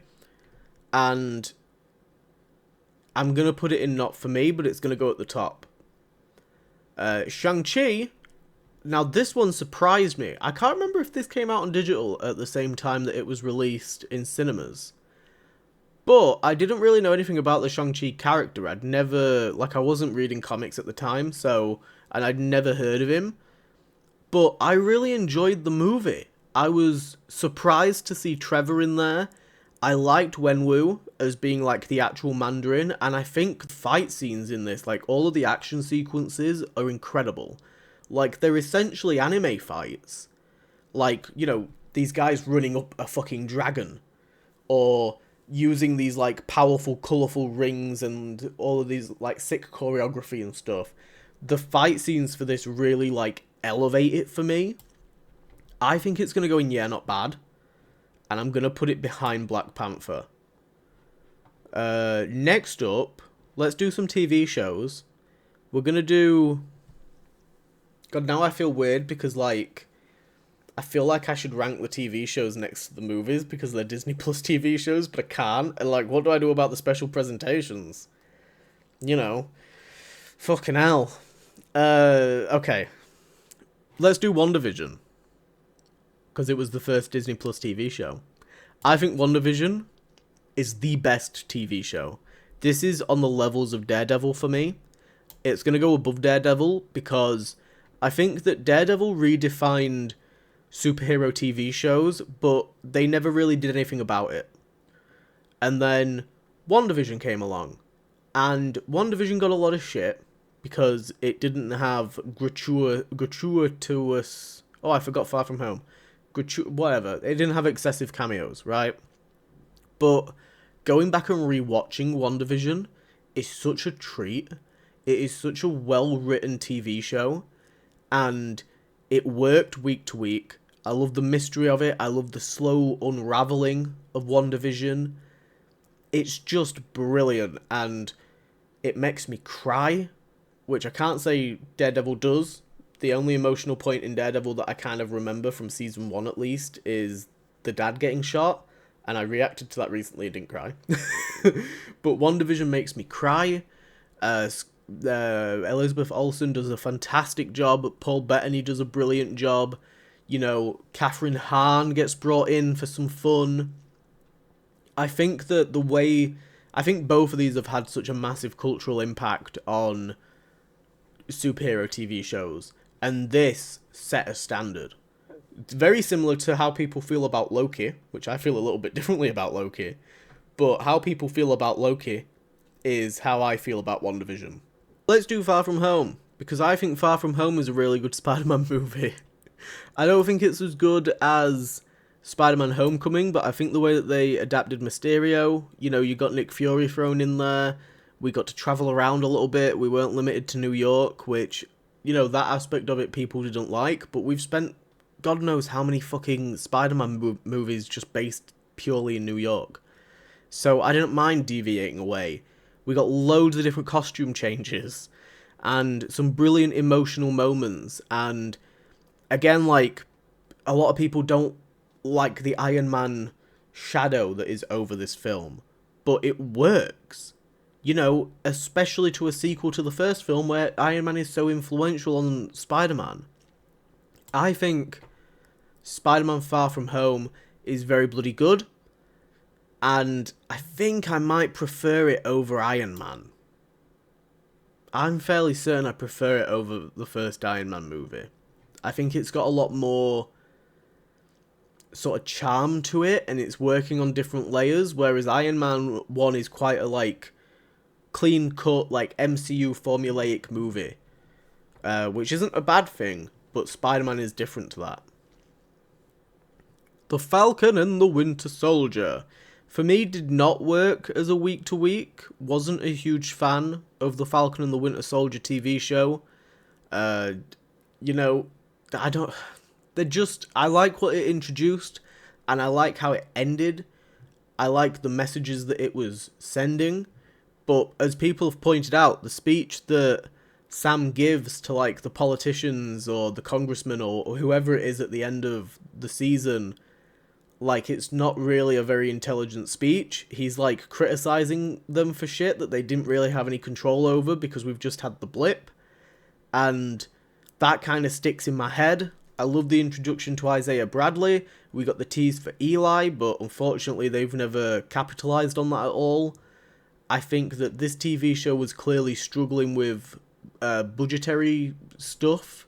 S1: and I'm going to put it in not for me, but it's going to go at the top. Shang-Chi, now this one surprised me. I can't remember if this came out on digital at the same time that it was released in cinemas. But I didn't really know anything about the Shang-Chi character. I'd never, like, I wasn't reading comics at the time, so, and I'd never heard of him. But I really enjoyed the movie. I was surprised to see Trevor in there. I liked Wenwu as being, like, the actual Mandarin, and I think fight scenes in this, like, all of the action sequences are incredible. Like, they're essentially anime fights. Like, you know, these guys running up a fucking dragon, or using these, like, powerful, colourful rings and all of these, like, sick choreography and stuff. The fight scenes for this really, like, elevate it for me. I think it's going to go in yeah, not bad. And I'm going to put it behind Black Panther. Next up, let's do some TV shows. We're going to do... God, now I feel weird because, like, I feel like I should rank the TV shows next to the movies because they're Disney Plus TV shows, but I can't. And, like, what do I do about the special presentations? You know. Fucking hell. Okay. Let's do WandaVision. Because it was the first Disney Plus TV show. I think WandaVision is the best TV show. This is on the levels of Daredevil for me. It's going to go above Daredevil because I think that Daredevil redefined superhero TV shows, but they never really did anything about it. And then WandaVision came along. And WandaVision got a lot of shit because it didn't have gratuitous... Oh, I forgot Far From Home. Whatever. It didn't have excessive cameos, right? But going back and rewatching WandaVision is such a treat. It is such a well-written TV show. And it worked week to week. I love the mystery of it. I love the slow unraveling of WandaVision. It's just brilliant. And it makes me cry, which I can't say Daredevil does. The only emotional point in Daredevil that I kind of remember from season 1 at least is the dad getting shot, and I reacted to that recently and didn't cry. But WandaVision makes me cry. Elizabeth Olsen does a fantastic job. Paul Bettany does a brilliant job. You know, Catherine Hahn gets brought in for some fun. I think that I think both of these have had such a massive cultural impact on superhero TV shows. And this set a standard. It's very similar to how people feel about Loki, which I feel a little bit differently about Loki. But how people feel about Loki is how I feel about WandaVision. Let's do Far From Home, because I think Far From Home is a really good Spider-Man movie. I don't think it's as good as Spider-Man Homecoming, but I think the way that they adapted Mysterio, you know, you got Nick Fury thrown in there, we got to travel around a little bit, we weren't limited to New York, which... You know, that aspect of it people didn't like, but we've spent God knows how many fucking Spider-Man movies just based purely in New York. So I didn't mind deviating away. We got loads of different costume changes, and some brilliant emotional moments, and again, like, a lot of people don't like the Iron Man shadow that is over this film, but it works. You know, especially to a sequel to the first film where Iron Man is so influential on Spider-Man. I think Spider-Man Far From Home is very bloody good. And I think I might prefer it over Iron Man. I'm fairly certain I prefer it over the first Iron Man movie. I think it's got a lot more sort of charm to it, and it's working on different layers, whereas Iron Man 1 is quite a, like, clean-cut, like, MCU formulaic movie, which isn't a bad thing, but Spider-Man is different to that. The Falcon and the Winter Soldier, for me, did not work as a week-to-week. Wasn't a huge fan of the Falcon and the Winter Soldier TV show. You know, I like what it introduced, and I like how it ended. I like the messages that it was sending. But as people have pointed out, the speech that Sam gives to, like, the politicians or the congressman or whoever it is at the end of the season, like, it's not really a very intelligent speech. He's, like, criticizing them for shit that they didn't really have any control over because we've just had the blip. And that kind of sticks in my head. I love the introduction to Isaiah Bradley. We got the tease for Eli, but unfortunately they've never capitalized on that at all. I think that this TV show was clearly struggling with budgetary stuff.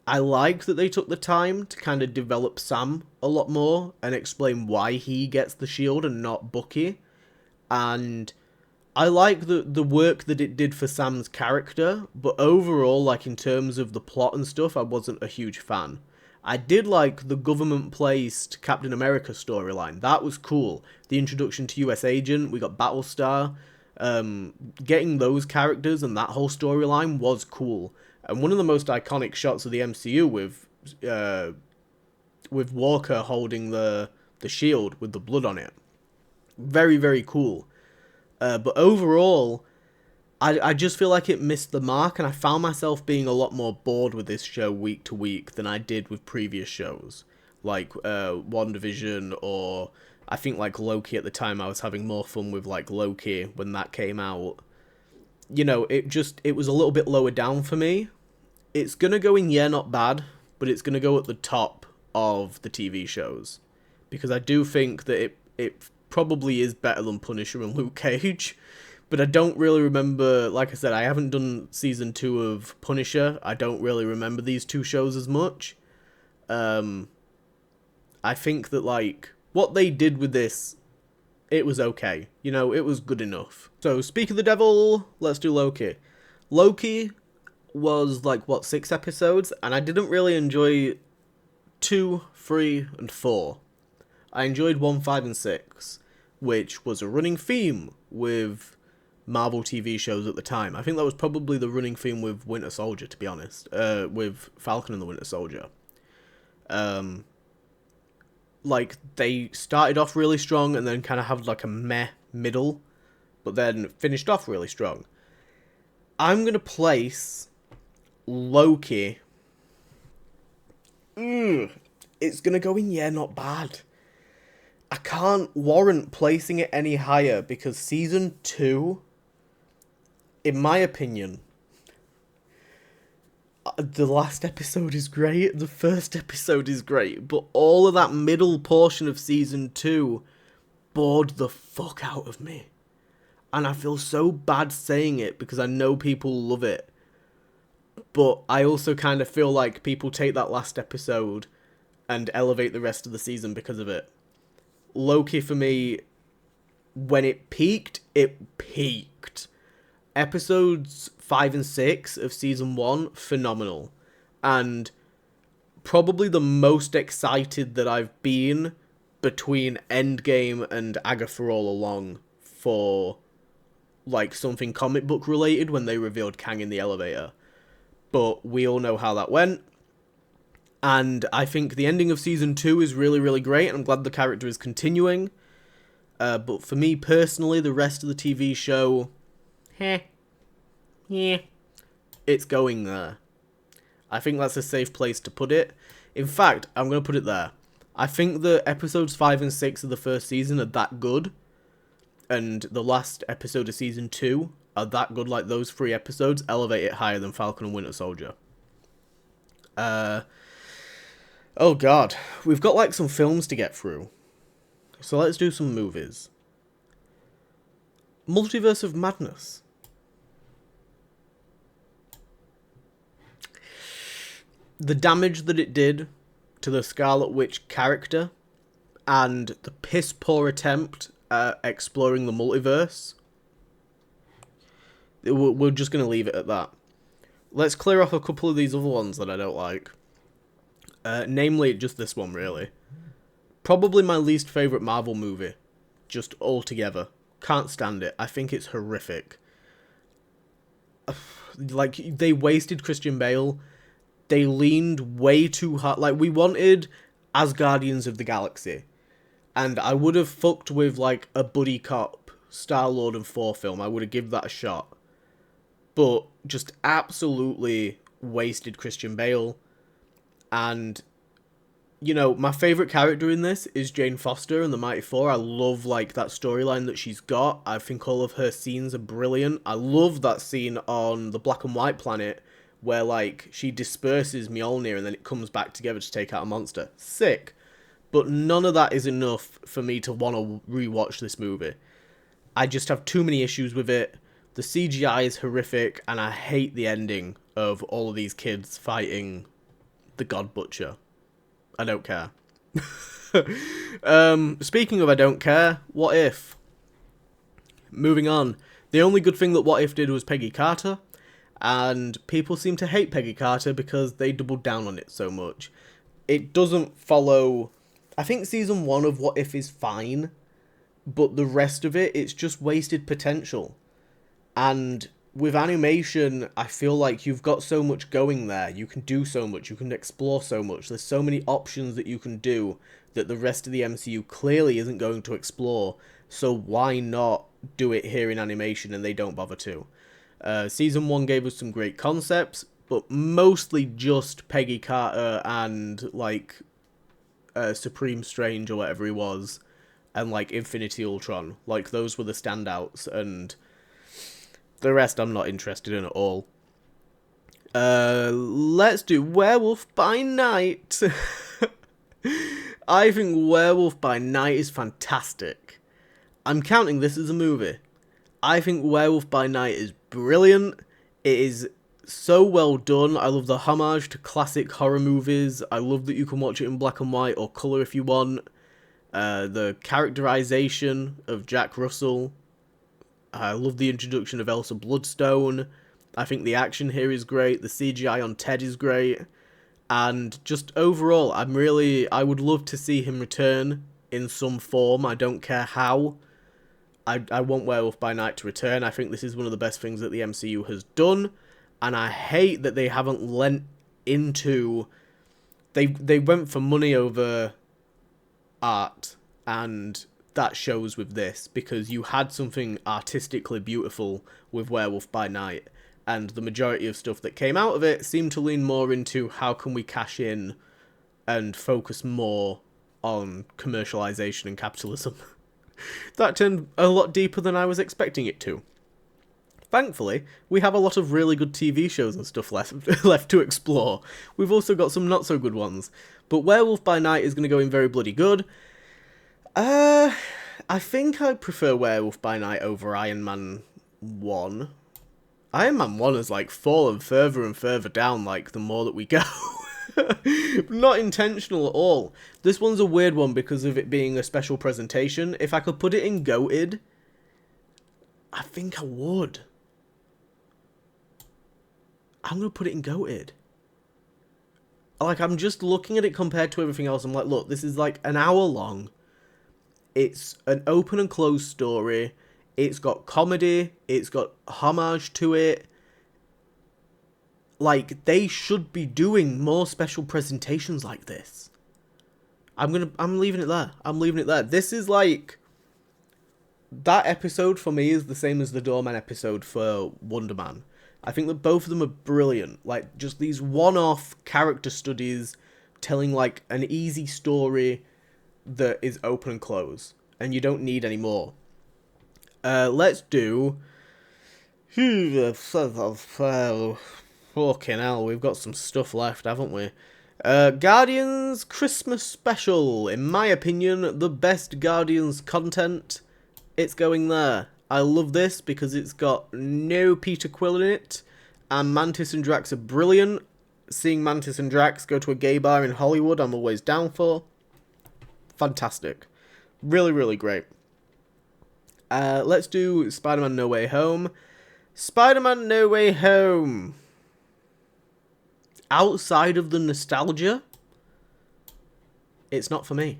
S1: I like that they took the time to kind of develop Sam a lot more and explain why he gets the shield and not Bucky. And I like the work that it did for Sam's character, but overall, like in terms of the plot and stuff, I wasn't a huge fan. I did like the government-placed Captain America storyline. That was cool. The introduction to US Agent, we got Battlestar. Getting those characters and that whole storyline was cool. And one of the most iconic shots of the MCU with Walker holding the shield with the blood on it. Very, very cool. But overall, I just feel like it missed the mark, and I found myself being a lot more bored with this show week to week than I did with previous shows. Like WandaVision, or I think like Loki at the time. I was having more fun with like Loki when that came out. You know, it was a little bit lower down for me. It's gonna go in not bad, but it's gonna go at the top of the TV shows. Because I do think that it probably is better than Punisher and Luke Cage. But I don't really remember, like I said, I haven't done season 2 of Punisher. I don't really remember these two shows as much. I think that, like, what they did with this, it was okay. You know, it was good enough. So, speak of the devil, let's do Loki. Loki was, like, what, 6 episodes? And I didn't really enjoy 2, 3, and 4. I enjoyed 1, 5, and 6, which was a running theme with Marvel TV shows at the time. I think that was probably the running theme with Winter Soldier, to be honest. With Falcon and the Winter Soldier. Like, they started off really strong and then kind of had like a meh middle, but then finished off really strong. I'm going to place Loki. It's going to go in not bad. I can't warrant placing it any higher because season 2, in my opinion, the last episode is great, the first episode is great, but all of that middle portion of season 2 bored the fuck out of me. And I feel so bad saying it because I know people love it. But I also kind of feel like people take that last episode and elevate the rest of the season because of it. Loki, for me, when it peaked, it peaked. Episodes 5 and 6 of season 1, phenomenal. And probably the most excited that I've been between Endgame and Agatha All Along for, like, something comic book related when they revealed Kang in the elevator. But we all know how that went. And I think the ending of season 2 is really, really great. And I'm glad the character is continuing. But for me personally, the rest of the TV show, it's going there. I think that's a safe place to put it. In fact, I'm going to put it there. I think the episodes 5 and 6 of the first season are that good. And the last episode of season 2 are that good, like those 3 episodes elevate it higher than Falcon and Winter Soldier. Oh god, we've got like some films to get through. So let's do some movies. Multiverse of Madness. The damage that it did to the Scarlet Witch character and the piss poor attempt at exploring the multiverse, we're just going to leave it at that. Let's clear off a couple of these other ones that I don't like. Namely, just this one, really. Probably my least favourite Marvel movie. Just altogether. Can't stand it. I think it's horrific. Like, they wasted Christian Bale. They leaned way too hard. Like, we wanted as Guardians of the Galaxy. And I would have fucked with, like, a buddy cop, Star-Lord and Thor film. I would have given that a shot. But just absolutely wasted Christian Bale. And, you know, my favourite character in this is Jane Foster in The Mighty Thor. I love, like, that storyline that she's got. I think all of her scenes are brilliant. I love that scene on the Black and White planet where, like, she disperses Mjolnir and then it comes back together to take out a monster. Sick. But none of that is enough for me to want to rewatch this movie. I just have too many issues with it. The CGI is horrific, and I hate the ending of all of these kids fighting the God Butcher. I don't care. Speaking of I don't care, What If? Moving on. The only good thing that What If did was Peggy Carter, and people seem to hate Peggy Carter because they doubled down on it so much. It doesn't follow... I think season 1 of What If is fine, but the rest of it, it's just wasted potential. And with animation, I feel like you've got so much going there. You can do so much. You can explore so much. There's so many options that you can do that the rest of the MCU clearly isn't going to explore. So why not do it here in animation, and they don't bother to? Season 1 gave us some great concepts, but mostly just Peggy Carter and, like, Supreme Strange or whatever he was, and, like, Infinity Ultron. Like, those were the standouts, and... the rest I'm not interested in at all. Let's do Werewolf by Night. I think Werewolf by Night is fantastic. I'm counting this as a movie. I think Werewolf by Night is brilliant. It is so well done. I love the homage to classic horror movies. I love that you can watch it in black and white or colour if you want. The characterization of Jack Russell. I love the introduction of Elsa Bloodstone. I think the action here is great. The CGI on Ted is great. And just overall, I would love to see him return in some form. I don't care how. I want Werewolf by Night to return. I think this is one of the best things that the MCU has done. And I hate that they haven't lent into... They went for money over art, and that shows with this, because you had something artistically beautiful with Werewolf by Night, and the majority of stuff that came out of it seemed to lean more into how can we cash in and focus more on commercialization and capitalism. That turned a lot deeper than I was expecting it to. Thankfully, we have a lot of really good TV shows and stuff left to explore. We've also got some not so good ones. But Werewolf by Night is going to go in very bloody good. I think I prefer Werewolf by Night over Iron Man 1. Iron Man 1 has, like, fallen further and further down, like, the more that we go. Not intentional at all. This one's a weird one because of it being a special presentation. If I could put it in GOATed, I think I would. I'm going to put it in GOATed. Like, I'm just looking at it compared to everything else. I'm like, look, this is like an hour long. It's an open and closed story. It's got comedy. It's got homage to it. Like, they should be doing more special presentations like this. I'm leaving it there. I'm leaving it there. This is like... that episode for me is the same as the Doorman episode for WonderMan. I think that both of them are brilliant. Like, just these one-off character studies telling, like, an easy story that is open and close. And you don't need any more. Let's do... fucking hell, we've got some stuff left, haven't we? Guardians Christmas Special. In my opinion, the best Guardians content. It's going there. I love this because it's got no Peter Quill in it. And Mantis and Drax are brilliant. Seeing Mantis and Drax go to a gay bar in Hollywood, I'm always down for. Fantastic. Really, really great. Let's do Spider-Man No Way Home. Spider-Man No Way Home. Outside of the nostalgia, it's not for me.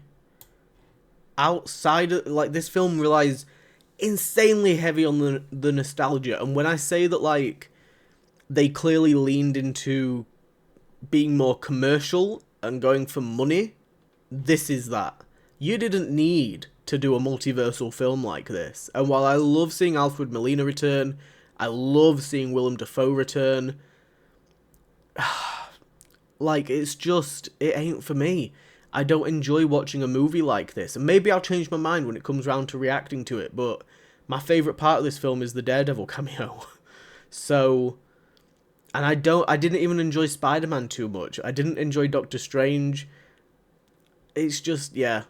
S1: Outside of, like, this film relies insanely heavy on the nostalgia. And when I say that, like, they clearly leaned into being more commercial and going for money, this is that. You didn't need to do a multiversal film like this. And while I love seeing Alfred Molina return, I love seeing Willem Dafoe return, like, it's just, it ain't for me. I don't enjoy watching a movie like this. And maybe I'll change my mind when it comes around to reacting to it, but my favourite part of this film is the Daredevil cameo. So, and I didn't even enjoy Spider-Man too much. I didn't enjoy Doctor Strange. it's just, yeah,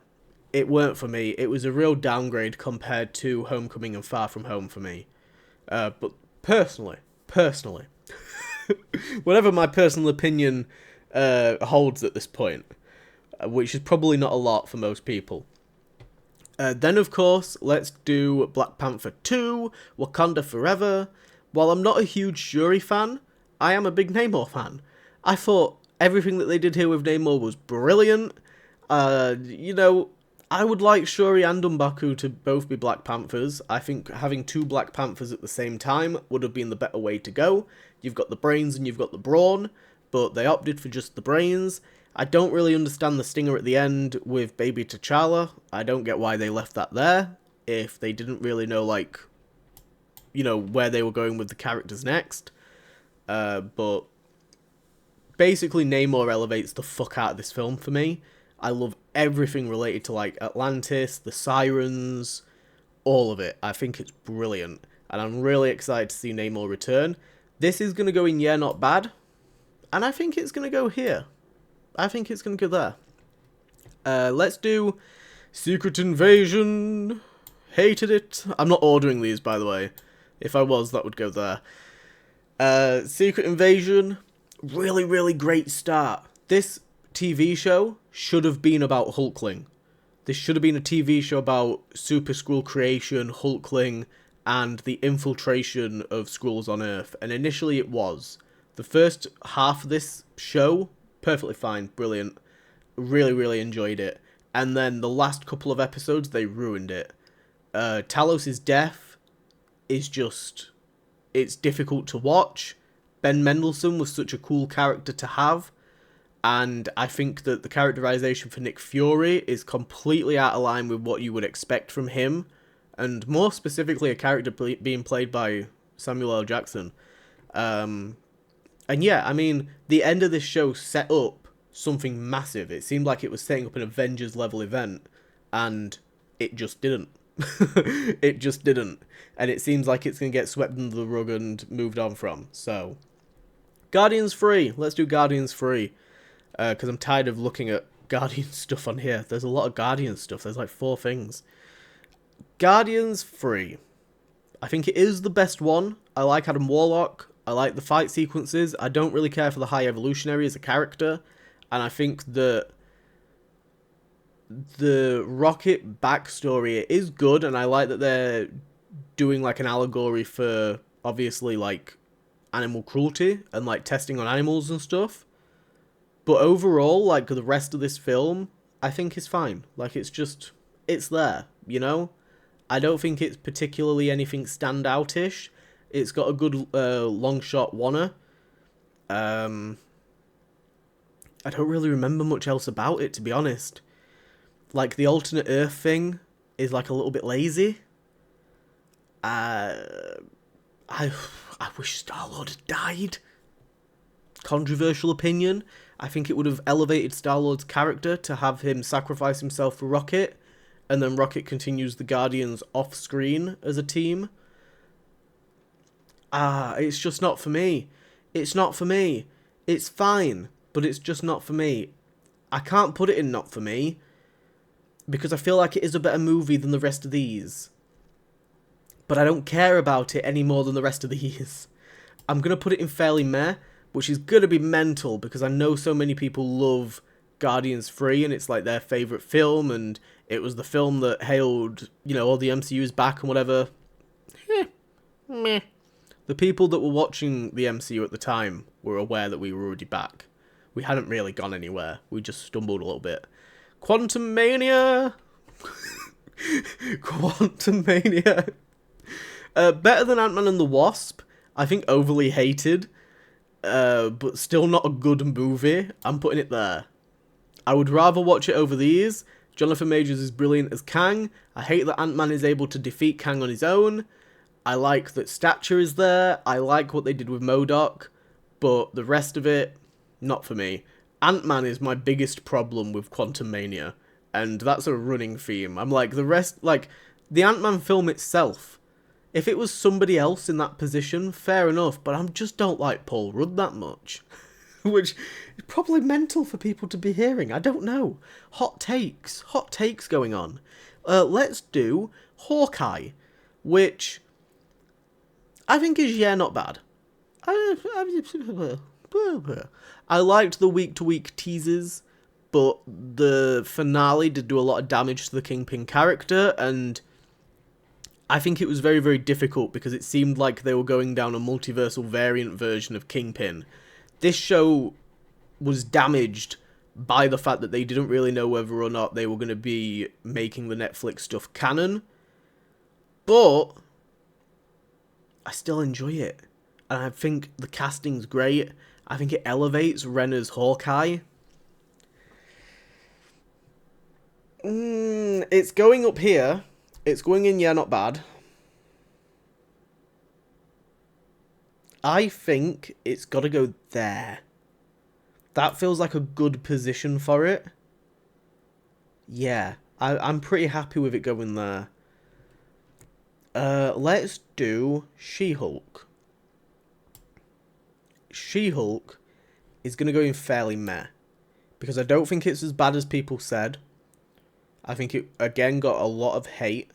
S1: it weren't for me. It was a real downgrade compared to Homecoming and Far From Home for me. But personally, whatever my personal opinion holds at this point, which is probably not a lot for most people. Then, of course, let's do Black Panther 2, Wakanda Forever. While I'm not a huge Shuri fan, I am a big Namor fan. I thought everything that they did here with Namor was brilliant. You know, I would like Shuri and M'Baku to both be Black Panthers. I think having two Black Panthers at the same time would have been the better way to go. You've got the brains and you've got the brawn, but they opted for just the brains. I don't really understand the stinger at the end with Baby T'Challa. I don't get why they left that there, if they didn't really know, like, you know, where they were going with the characters next. But basically Namor elevates the fuck out of this film for me. I love everything related to, like, Atlantis, the Sirens, all of it. I think it's brilliant, and I'm really excited to see Namor return. This is going to go in Yeah Not Bad, and I think it's going to go here. I think it's going to go there. Let's do Secret Invasion. Hated it. I'm not ordering these, by the way. If I was, that would go there. Secret Invasion. Really, really great start. This TV show should have been about Hulkling. This should have been a TV show about Super Skrull creation, Hulkling, and the infiltration of Skrulls on Earth. And initially it was. The first half of this show, perfectly fine, brilliant. Really, really enjoyed it. And then the last couple of episodes, they ruined it. Talos' death is just... it's difficult to watch. Ben Mendelsohn was such a cool character to have. And I think that the characterization for Nick Fury is completely out of line with what you would expect from him. And more specifically, a character being played by Samuel L. Jackson. And yeah, I mean, the end of this show set up something massive. It seemed like it was setting up an Avengers-level event, and it just didn't. It just didn't. And it seems like it's going to get swept under the rug and moved on from. So, Guardians 3. Let's do Guardians 3. Because I'm tired of looking at Guardians stuff on here. There's a lot of Guardians stuff. There's like 4 things. Guardians 3. I think it is the best one. I like Adam Warlock. I like the fight sequences. I don't really care for the High Evolutionary as a character. And I think that the Rocket backstory is good. And I like that they're doing like an allegory for, obviously, like, animal cruelty and like testing on animals and stuff. But overall, like, the rest of this film, I think is fine. Like, it's just, it's there, you know? I don't think it's particularly anything standout-ish. It's got a good long shot Wanna. I don't really remember much else about it, to be honest. Like, the alternate Earth thing is, like, a little bit lazy. I wish Star-Lord had died. Controversial opinion. I think it would have elevated Star-Lord's character to have him sacrifice himself for Rocket, and then Rocket continues the Guardians off-screen as a team. It's just not for me. It's not for me. It's fine, but it's just not for me. I can't put it in not for me, because I feel like it is a better movie than the rest of these. But I don't care about it any more than the rest of these. I'm going to put it in fairly meh, which is going to be mental, because I know so many people love Guardians 3, and it's like their favourite film, and it was the film that hailed, you know, all the MCU's back and whatever. Meh. The people that were watching the MCU at the time were aware that we were already back. We hadn't really gone anywhere. We just stumbled a little bit. Quantum Mania! Quantum Mania! Better than Ant-Man and the Wasp. I think overly hated. But still not a good movie. I'm putting it there. I would rather watch it over these. Jonathan Majors is brilliant as Kang. I hate that Ant-Man is able to defeat Kang on his own. I like that Stature is there. I like what they did with MODOK. But the rest of it, not for me. Ant-Man is my biggest problem with Quantum Mania. And that's a running theme. I'm like, the rest, like, the Ant-Man film itself, if it was somebody else in that position, fair enough, but I just don't like Paul Rudd that much. which is probably mental for people to be hearing. I don't know. Hot takes going on. Let's do Hawkeye, which I think is, not bad. I liked the week-to-week teasers, but the finale did do a lot of damage to the Kingpin character, and I think it was very, very difficult because it seemed like they were going down a multiversal variant version of Kingpin. This show was damaged by the fact that they didn't really know whether or not they were going to be making the Netflix stuff canon, but I still enjoy it. And I think the casting's great. I think it elevates Renner's Hawkeye. It's going up here. It's going in, not bad. I think it's got to go there. That feels like a good position for it. Yeah, I'm pretty happy with it going there. Let's do She-Hulk. She-Hulk is going to go in fairly meh, because I don't think it's as bad as people said. I think it, again, got a lot of hate.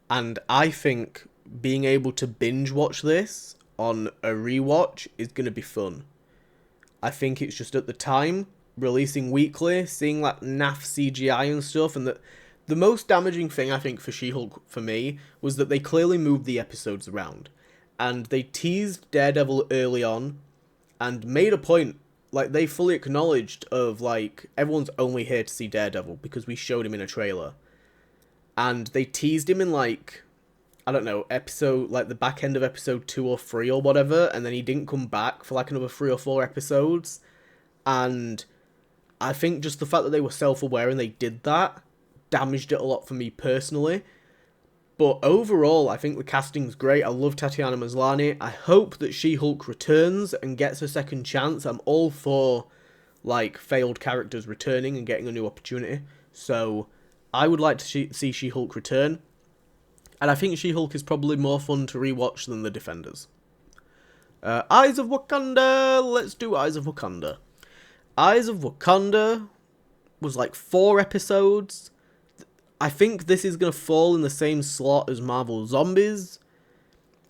S1: And I think being able to binge watch this on a rewatch is going to be fun. I think it's just at the time, releasing weekly, seeing that naff CGI and stuff, and that the most damaging thing I think for She-Hulk for me was that they clearly moved the episodes around. And they teased Daredevil early on and made a point, like, they fully acknowledged of, like, everyone's only here to see Daredevil because we showed him in a trailer. And they teased him in, like, I don't know, episode, like, the back end of episode 2 or 3 or whatever, and then he didn't come back for, like, another 3 or 4 episodes. And I think just the fact that they were self-aware and they did that damaged it a lot for me personally. But overall, I think the casting's great. I love Tatiana Maslany. I hope that She-Hulk returns and gets a second chance. I'm all for, like, failed characters returning and getting a new opportunity. So I would like to see She-Hulk return. And I think She-Hulk is probably more fun to rewatch than The Defenders. Eyes of Wakanda. Let's do Eyes of Wakanda. Eyes of Wakanda was like 4 episodes. I think this is going to fall in the same slot as Marvel Zombies.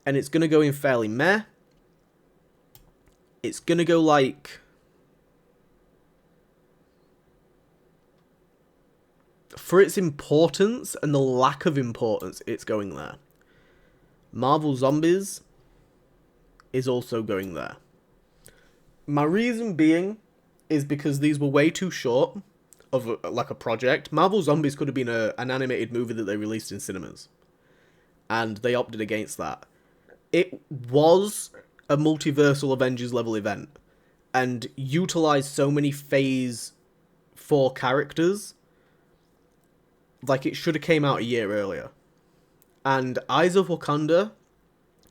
S1: And it's going to go in fairly meh. It's going to go like... for its importance and the lack of importance, it's going there. Marvel Zombies is also going there. My reason being is because these were way too short of a project. Marvel Zombies could have been an animated movie that they released in cinemas. And they opted against that. It was a multiversal Avengers level event. And utilized so many Phase 4 characters. Like, it should have came out a year earlier. And Eyes of Wakanda,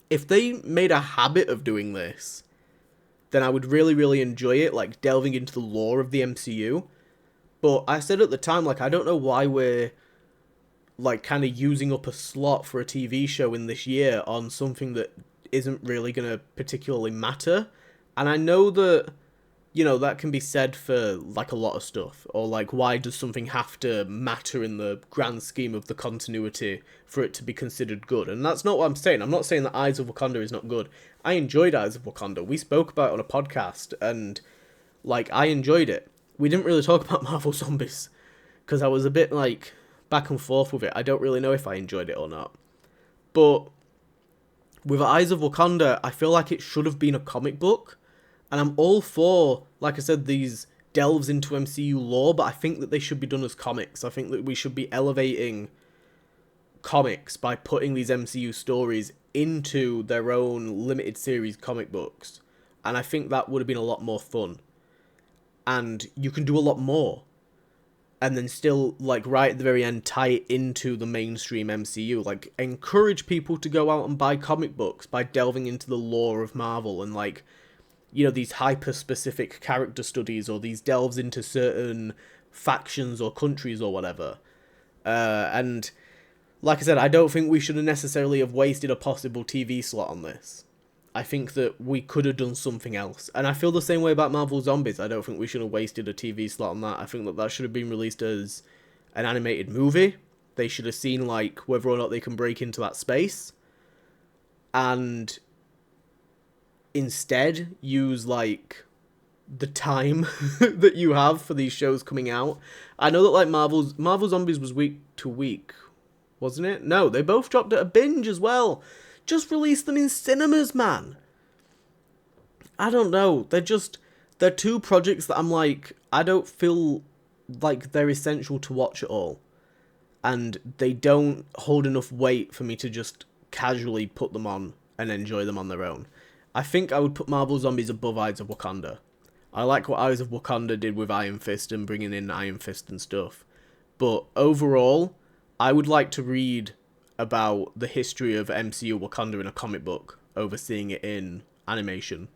S1: if they made a habit of doing this, then I would really, really enjoy it, like, delving into the lore of the MCU. But I said at the time, like, I don't know why we're, like, kind of using up a slot for a TV show in this year on something that isn't really going to particularly matter. And I know that, you know, that can be said for, like, a lot of stuff. Or, like, why does something have to matter in the grand scheme of the continuity for it to be considered good? And that's not what I'm saying. I'm not saying that Eyes of Wakanda is not good. I enjoyed Eyes of Wakanda. We spoke about it on a podcast, and, like, I enjoyed it. We didn't really talk about Marvel Zombies, because I was a bit, like, back and forth with it. I don't really know if I enjoyed it or not. But with Eyes of Wakanda, I feel like it should have been a comic book. And I'm all for, like I said, these delves into MCU lore, but I think that they should be done as comics. I think that we should be elevating comics by putting these MCU stories into their own limited series comic books. And I think that would have been a lot more fun. And you can do a lot more. And then still, like, right at the very end, tie it into the mainstream MCU. Like, encourage people to go out and buy comic books by delving into the lore of Marvel and, like, you know, these hyper-specific character studies or these delves into certain factions or countries or whatever. And, like I said, I don't think we should necessarily have wasted a possible TV slot on this. I think that we could have done something else. And I feel the same way about Marvel Zombies. I don't think we should have wasted a TV slot on that. I think that that should have been released as an animated movie. They should have seen, like, whether or not they can break into that space. And instead use, like, the time that you have for these shows coming out. I know that, like, Marvel Zombies was week to week, wasn't it? No, they both dropped at a binge as well. Just release them in cinemas, man. I don't know. They're two projects that I'm like, I don't feel like they're essential to watch at all. And they don't hold enough weight for me to just casually put them on and enjoy them on their own. I think I would put Marvel Zombies above Eyes of Wakanda. I like what Eyes of Wakanda did with Iron Fist and bringing in Iron Fist and stuff. But overall, I would like to read about the history of MCU Wakanda in a comic book over seeing it in animation.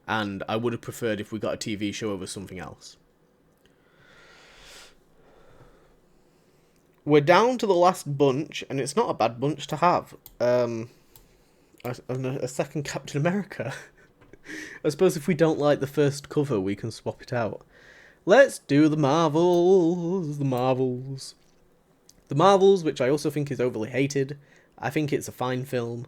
S1: And I would have preferred if we got a TV show over something else. We're down to the last bunch, and it's not a bad bunch to have. A second Captain America. I suppose if we don't like the first cover, we can swap it out. Let's do the Marvels. The Marvels. The Marvels, which I also think is overly hated. I think it's a fine film.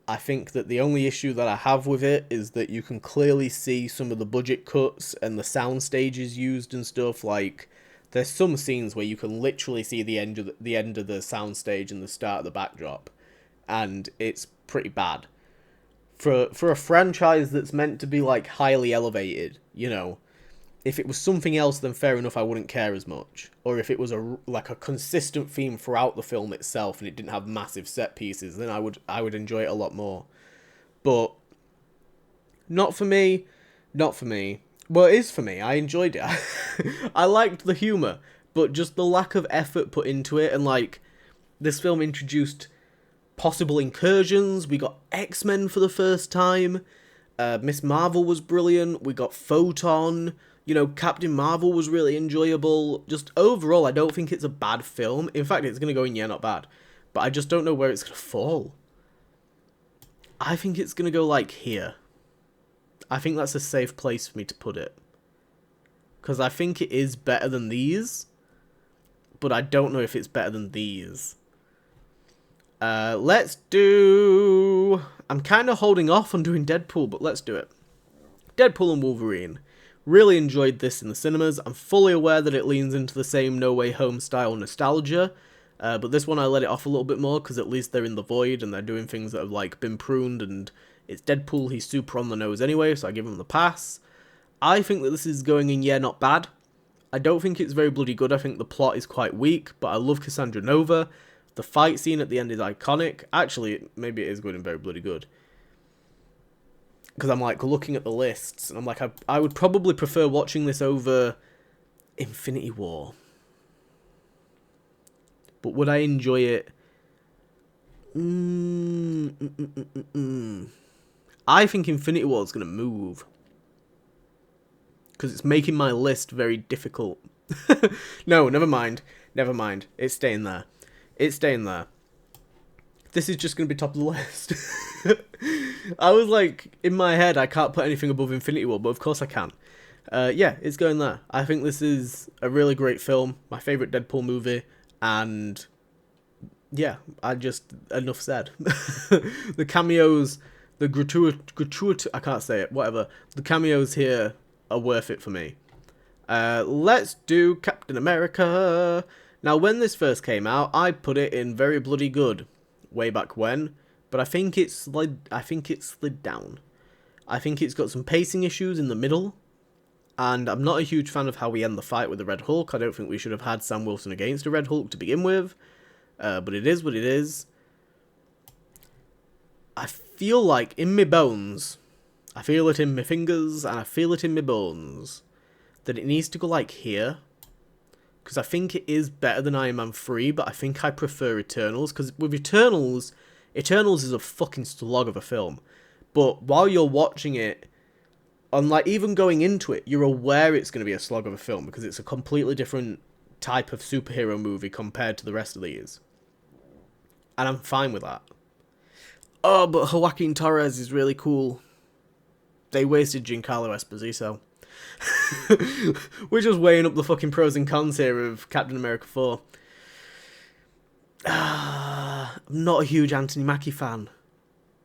S1: I think that the only issue that I have with it is that you can clearly see some of the budget cuts and the sound stages used and stuff. Like, there's some scenes where you can literally see the end of the sound stage and the start of the backdrop, and it's pretty bad. For a franchise that's meant to be, like, highly elevated, you know, if it was something else, then fair enough, I wouldn't care as much. Or if it was a consistent theme throughout the film itself and it didn't have massive set pieces, then I would enjoy it a lot more. But not for me. Not for me. Well, it is for me. I enjoyed it. I liked the humour, but just the lack of effort put into it. And, like, this film introduced possible incursions. We got X-Men for the first time. Miss Marvel was brilliant. We got Photon. You know, Captain Marvel was really enjoyable. Just overall, I don't think it's a bad film. In fact, it's going to go in, yeah, not bad. But I just don't know where it's going to fall. I think it's going to go, like, here. I think that's a safe place for me to put it. Because I think it is better than these. But I don't know if it's better than these. Let's do... I'm kind of holding off on doing Deadpool, but let's do it. Deadpool and Wolverine. Really enjoyed this in the cinemas. I'm fully aware that it leans into the same No Way Home style nostalgia. But this one I let it off a little bit more, because at least they're in the void and they're doing things that have, like, been pruned, and it's Deadpool, he's super on the nose anyway, so I give him the pass. I think that this is going in, yeah, not bad. I don't think it's very bloody good. I think the plot is quite weak, but I love Cassandra Nova. The fight scene at the end is iconic. Actually, maybe it is going in very bloody good. Because I'm, like, looking at the lists, and I'm like, I would probably prefer watching this over Infinity War. But would I enjoy it? I think Infinity War is going to move. Because it's making my list very difficult. No, never mind. Never mind. It's staying there. It's staying there. This is just going to be top of the list. I was like, in my head, I can't put anything above Infinity War, but of course I can. Yeah, it's going there. I think this is a really great film. My favourite Deadpool movie. And yeah, enough said. The cameos, the gratuitous, I can't say it, whatever. The cameos here are worth it for me. Let's do Captain America. Now, when this first came out, I put it in very bloody good way back when, but I think it slid down. I think it's got some pacing issues in the middle, and I'm not a huge fan of how we end the fight with the Red Hulk. I don't think we should have had Sam Wilson against the Red Hulk to begin with, but it is what it is. I feel like in my bones, I feel it in my fingers, and I feel it in my bones, that it needs to go like here. Because I think it is better than Iron Man 3, but I think I prefer Eternals. Because with Eternals is a fucking slog of a film. But while you're watching it, and like even going into it, you're aware it's going to be a slog of a film. Because it's a completely different type of superhero movie compared to the rest of these. And I'm fine with that. Oh, but Joaquin Torres is really cool. They wasted Giancarlo Esposito. We're just weighing up the fucking pros and cons here of Captain America 4. I'm not a huge Anthony Mackie fan,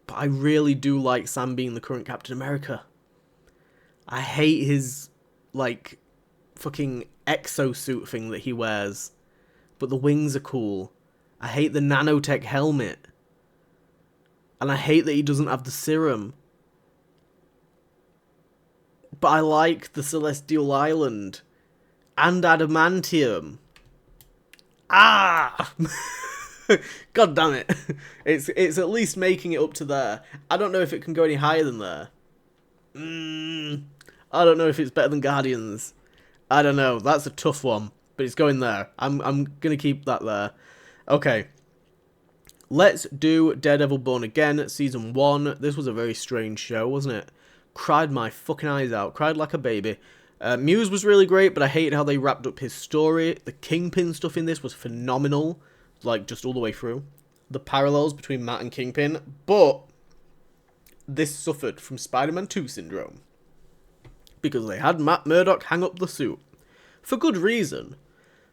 S1: but I really do like Sam being the current Captain America. I hate his, like, fucking exosuit thing that he wears, but the wings are cool. I hate the nanotech helmet. And I hate that he doesn't have the serum. But I like the Celestial Island. And adamantium. Ah! God damn it. It's at least making it up to there. I don't know if it can go any higher than there. I don't know if it's better than Guardians. I don't know. That's a tough one. But it's going there. I'm going to keep that there. Okay. Let's do Daredevil Born Again, Season 1. This was a very strange show, wasn't it? Cried my fucking eyes out. Cried like a baby. Muse was really great, but I hated how they wrapped up his story. The Kingpin stuff in this was phenomenal. Like, just all the way through. The parallels between Matt and Kingpin. But this suffered from Spider-Man 2 syndrome. Because they had Matt Murdock hang up the suit. For good reason.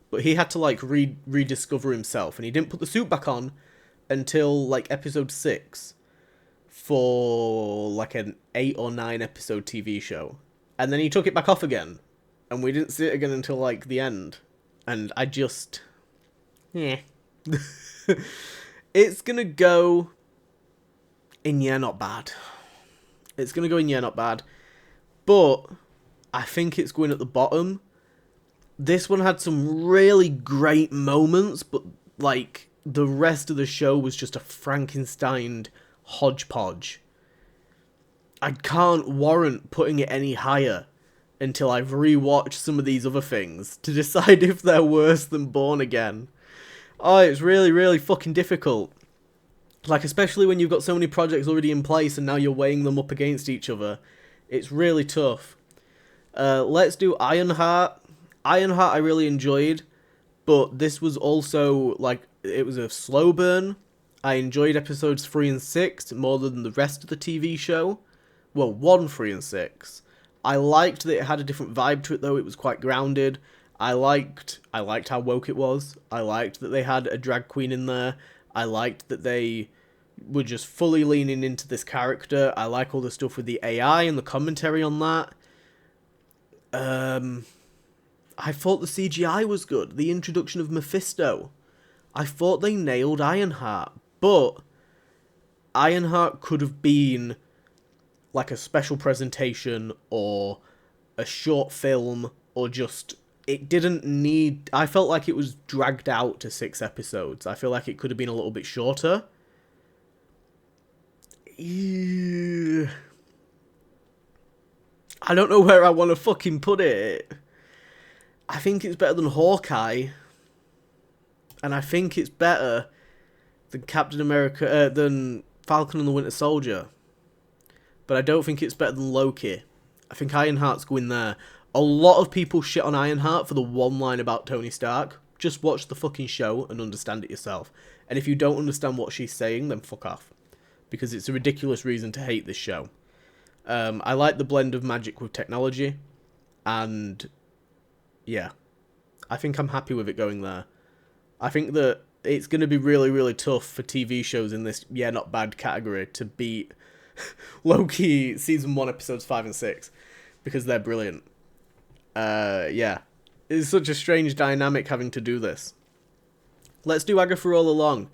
S1: But he had to, like, rediscover himself. And he didn't put the suit back on until, like, episode 6 for, like, an 8 or 9 episode TV show. And then he took it back off again. And we didn't see it again until, like, the end. And I just... yeah. It's gonna go in yeah, not bad. It's gonna go in yeah, not bad. But I think it's going at the bottom. This one had some really great moments, but, like... the rest of the show was just a Frankenstein hodgepodge. I can't warrant putting it any higher until I've rewatched some of these other things to decide if they're worse than Born Again. Oh, it's really, really fucking difficult. Like, especially when you've got so many projects already in place and now you're weighing them up against each other. It's really tough. Let's do Ironheart. Ironheart I really enjoyed, but this was also, like, it was a slow burn. I enjoyed episodes 3 and 6 more than the rest of the TV show. Well, 1, 3, and 6. I liked that it had a different vibe to it, though. It was quite grounded. I liked how woke it was. I liked that they had a drag queen in there. I liked that they were just fully leaning into this character. I like all the stuff with the AI and the commentary on that. I thought the CGI was good. The introduction of Mephisto. I thought they nailed Ironheart, but Ironheart could have been like a special presentation or a short film or just... it didn't need... I felt like it was dragged out to 6 episodes. I feel like it could have been a little bit shorter. I don't know where I want to fucking put it. I think it's better than Hawkeye. And I think it's better than Captain America, than Falcon and the Winter Soldier. But I don't think it's better than Loki. I think Ironheart's going there. A lot of people shit on Ironheart for the one line about Tony Stark. Just watch the fucking show and understand it yourself. And if you don't understand what she's saying, then fuck off. Because it's a ridiculous reason to hate this show. I like the blend of magic with technology. And... yeah. I think I'm happy with it going there. I think that it's going to be really, really tough for TV shows in this yeah, not bad category to beat Loki Season 1, Episodes 5 and 6. Because they're brilliant. Yeah. It's such a strange dynamic having to do this. Let's do Agatha All Along.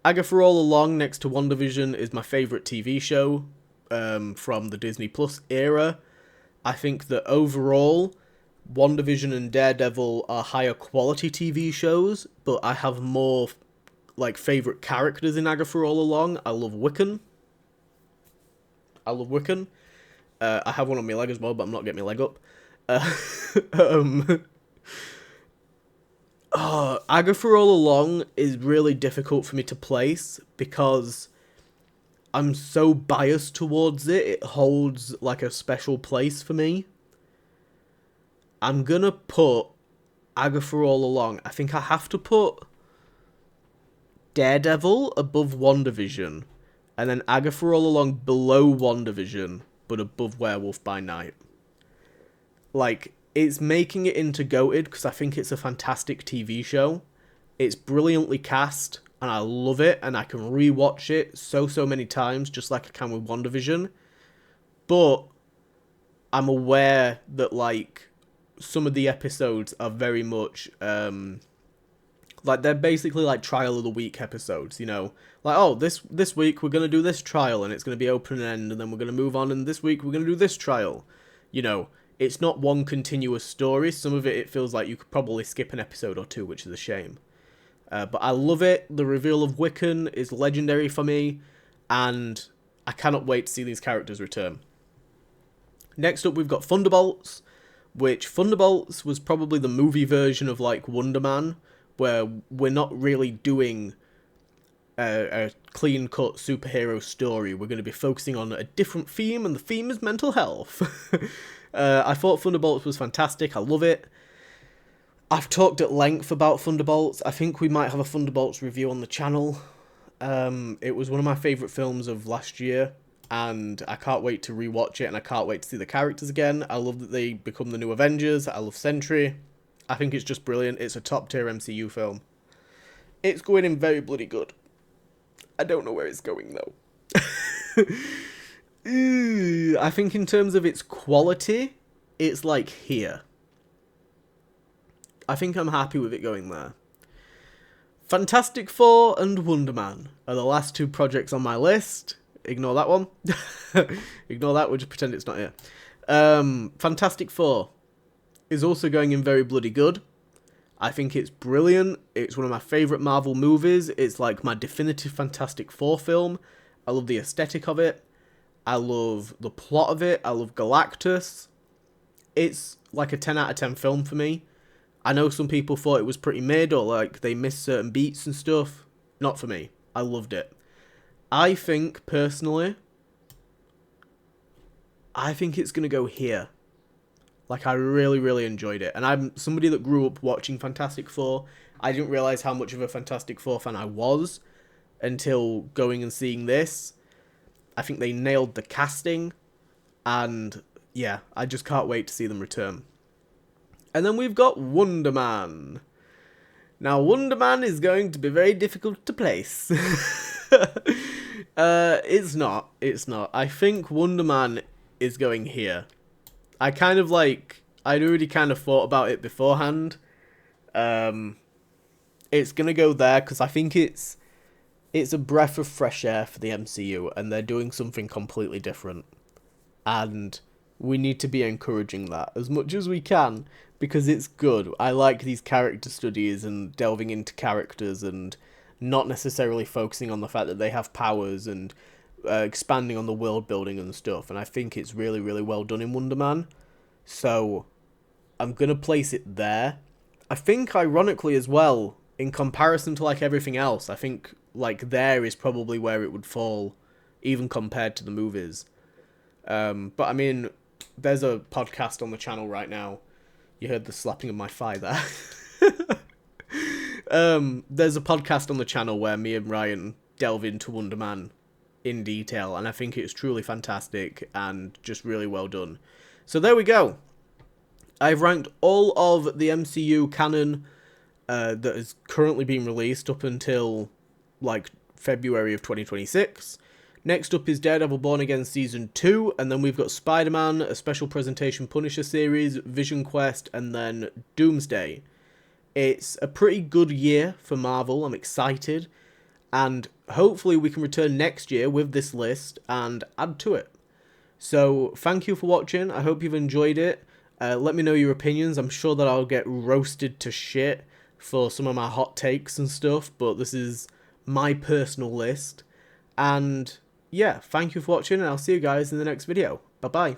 S1: Agatha All Along next to WandaVision is my favourite TV show from the Disney Plus era. I think that overall... WandaVision and Daredevil are higher quality TV shows, but I have more, like, favourite characters in Agatha All Along. I love Wiccan. I have one on my leg as well, but I'm not getting my leg up. Agatha All Along is really difficult for me to place, because I'm so biased towards it. It holds, like, a special place for me. I'm gonna put Agatha All Along. I think I have to put Daredevil above WandaVision. and then Agatha all along below WandaVision, but above Werewolf by Night. Like, it's making it into GOATed because I think it's a fantastic TV show. It's brilliantly cast, and I love it, and I can rewatch it so many times, just like I can with WandaVision. But I'm aware that, like, some of the episodes are very much, like, they're basically like trial of the week episodes, you know? Like, oh, this week we're going to do this trial, and it's going to be open and end, and then we're going to move on, and this week we're going to do this trial. You know, it's not one continuous story. Some of it feels like you could probably skip an episode or two, which is a shame. But I love it. The reveal of Wiccan is legendary for me, and I cannot wait to see these characters return. Next up, we've got Thunderbolts, which Thunderbolts was probably the movie version of, like, WonderMan, where we're not really doing a clean-cut superhero story. We're going to be focusing on a different theme, and the theme is mental health. I thought Thunderbolts was fantastic. I love it. I've talked at length about Thunderbolts. I think we might have a Thunderbolts review on the channel. It was one of my favourite films of last year, and I can't wait to rewatch it, and I can't wait to see the characters again. I love that they become the new Avengers. I love Sentry. I think it's just brilliant. It's a top-tier MCU film. It's going in very bloody good. I don't know where it's going, though. I think in terms of its quality, it's like here. I think I'm happy with it going there. Fantastic Four and WonderMan are the last two projects on my list. Ignore that one. Ignore that, we'll just pretend it's not here. Fantastic Four is also going in very bloody good. I think it's brilliant. It's one of my favourite Marvel movies. It's like my definitive Fantastic Four film. I love the aesthetic of it. I love the plot of it. I love Galactus. It's like a 10 out of 10 film for me. I know some people thought it was pretty mid, or like they missed certain beats and stuff. Not for me. I loved it. I think, personally, I think it's going to go here. Like, I really enjoyed it. And I'm somebody that grew up watching Fantastic Four. I didn't realise how much of a Fantastic Four fan I was until going and seeing this. I think they nailed the casting. And, yeah, I just can't wait to see them return. And then we've got WonderMan. Now, WonderMan is going to be very difficult to place. It's not. It's not. I think WonderMan is going here. I kind of like... I'd already kind of thought about it beforehand. It's going to go there because I think it's a breath of fresh air for the MCU, and they're doing something completely different. And we need to be encouraging that as much as we can, because it's good. I like these character studies and delving into characters and not necessarily focusing on the fact that they have powers and expanding on the world building and stuff. And I think it's really well done in WonderMan. So I'm going to place it there. I think, ironically as well, in comparison to like everything else, I think like there is probably where it would fall, even compared to the movies. But I mean, there's a podcast on the channel right now. You heard the slapping of my thigh there. There's a podcast on the channel where me and Ryan delve into WonderMan in detail, and I think it's truly fantastic and just really well done. So there we go. I've ranked all of the MCU canon that is currently being released up until like February of 2026. Next up is Daredevil Born Again Season 2, and then we've got Spider-Man, a special presentation Punisher series, Vision Quest, and then Doomsday. It's a pretty good year for Marvel. I'm excited, and hopefully we can return next year with this list and add to it. So thank you for watching. I hope you've enjoyed it. Let me know your opinions. I'm sure that I'll get roasted to shit for some of my hot takes and stuff, but this is my personal list. And yeah, thank you for watching, and I'll see you guys in the next video. Bye-bye.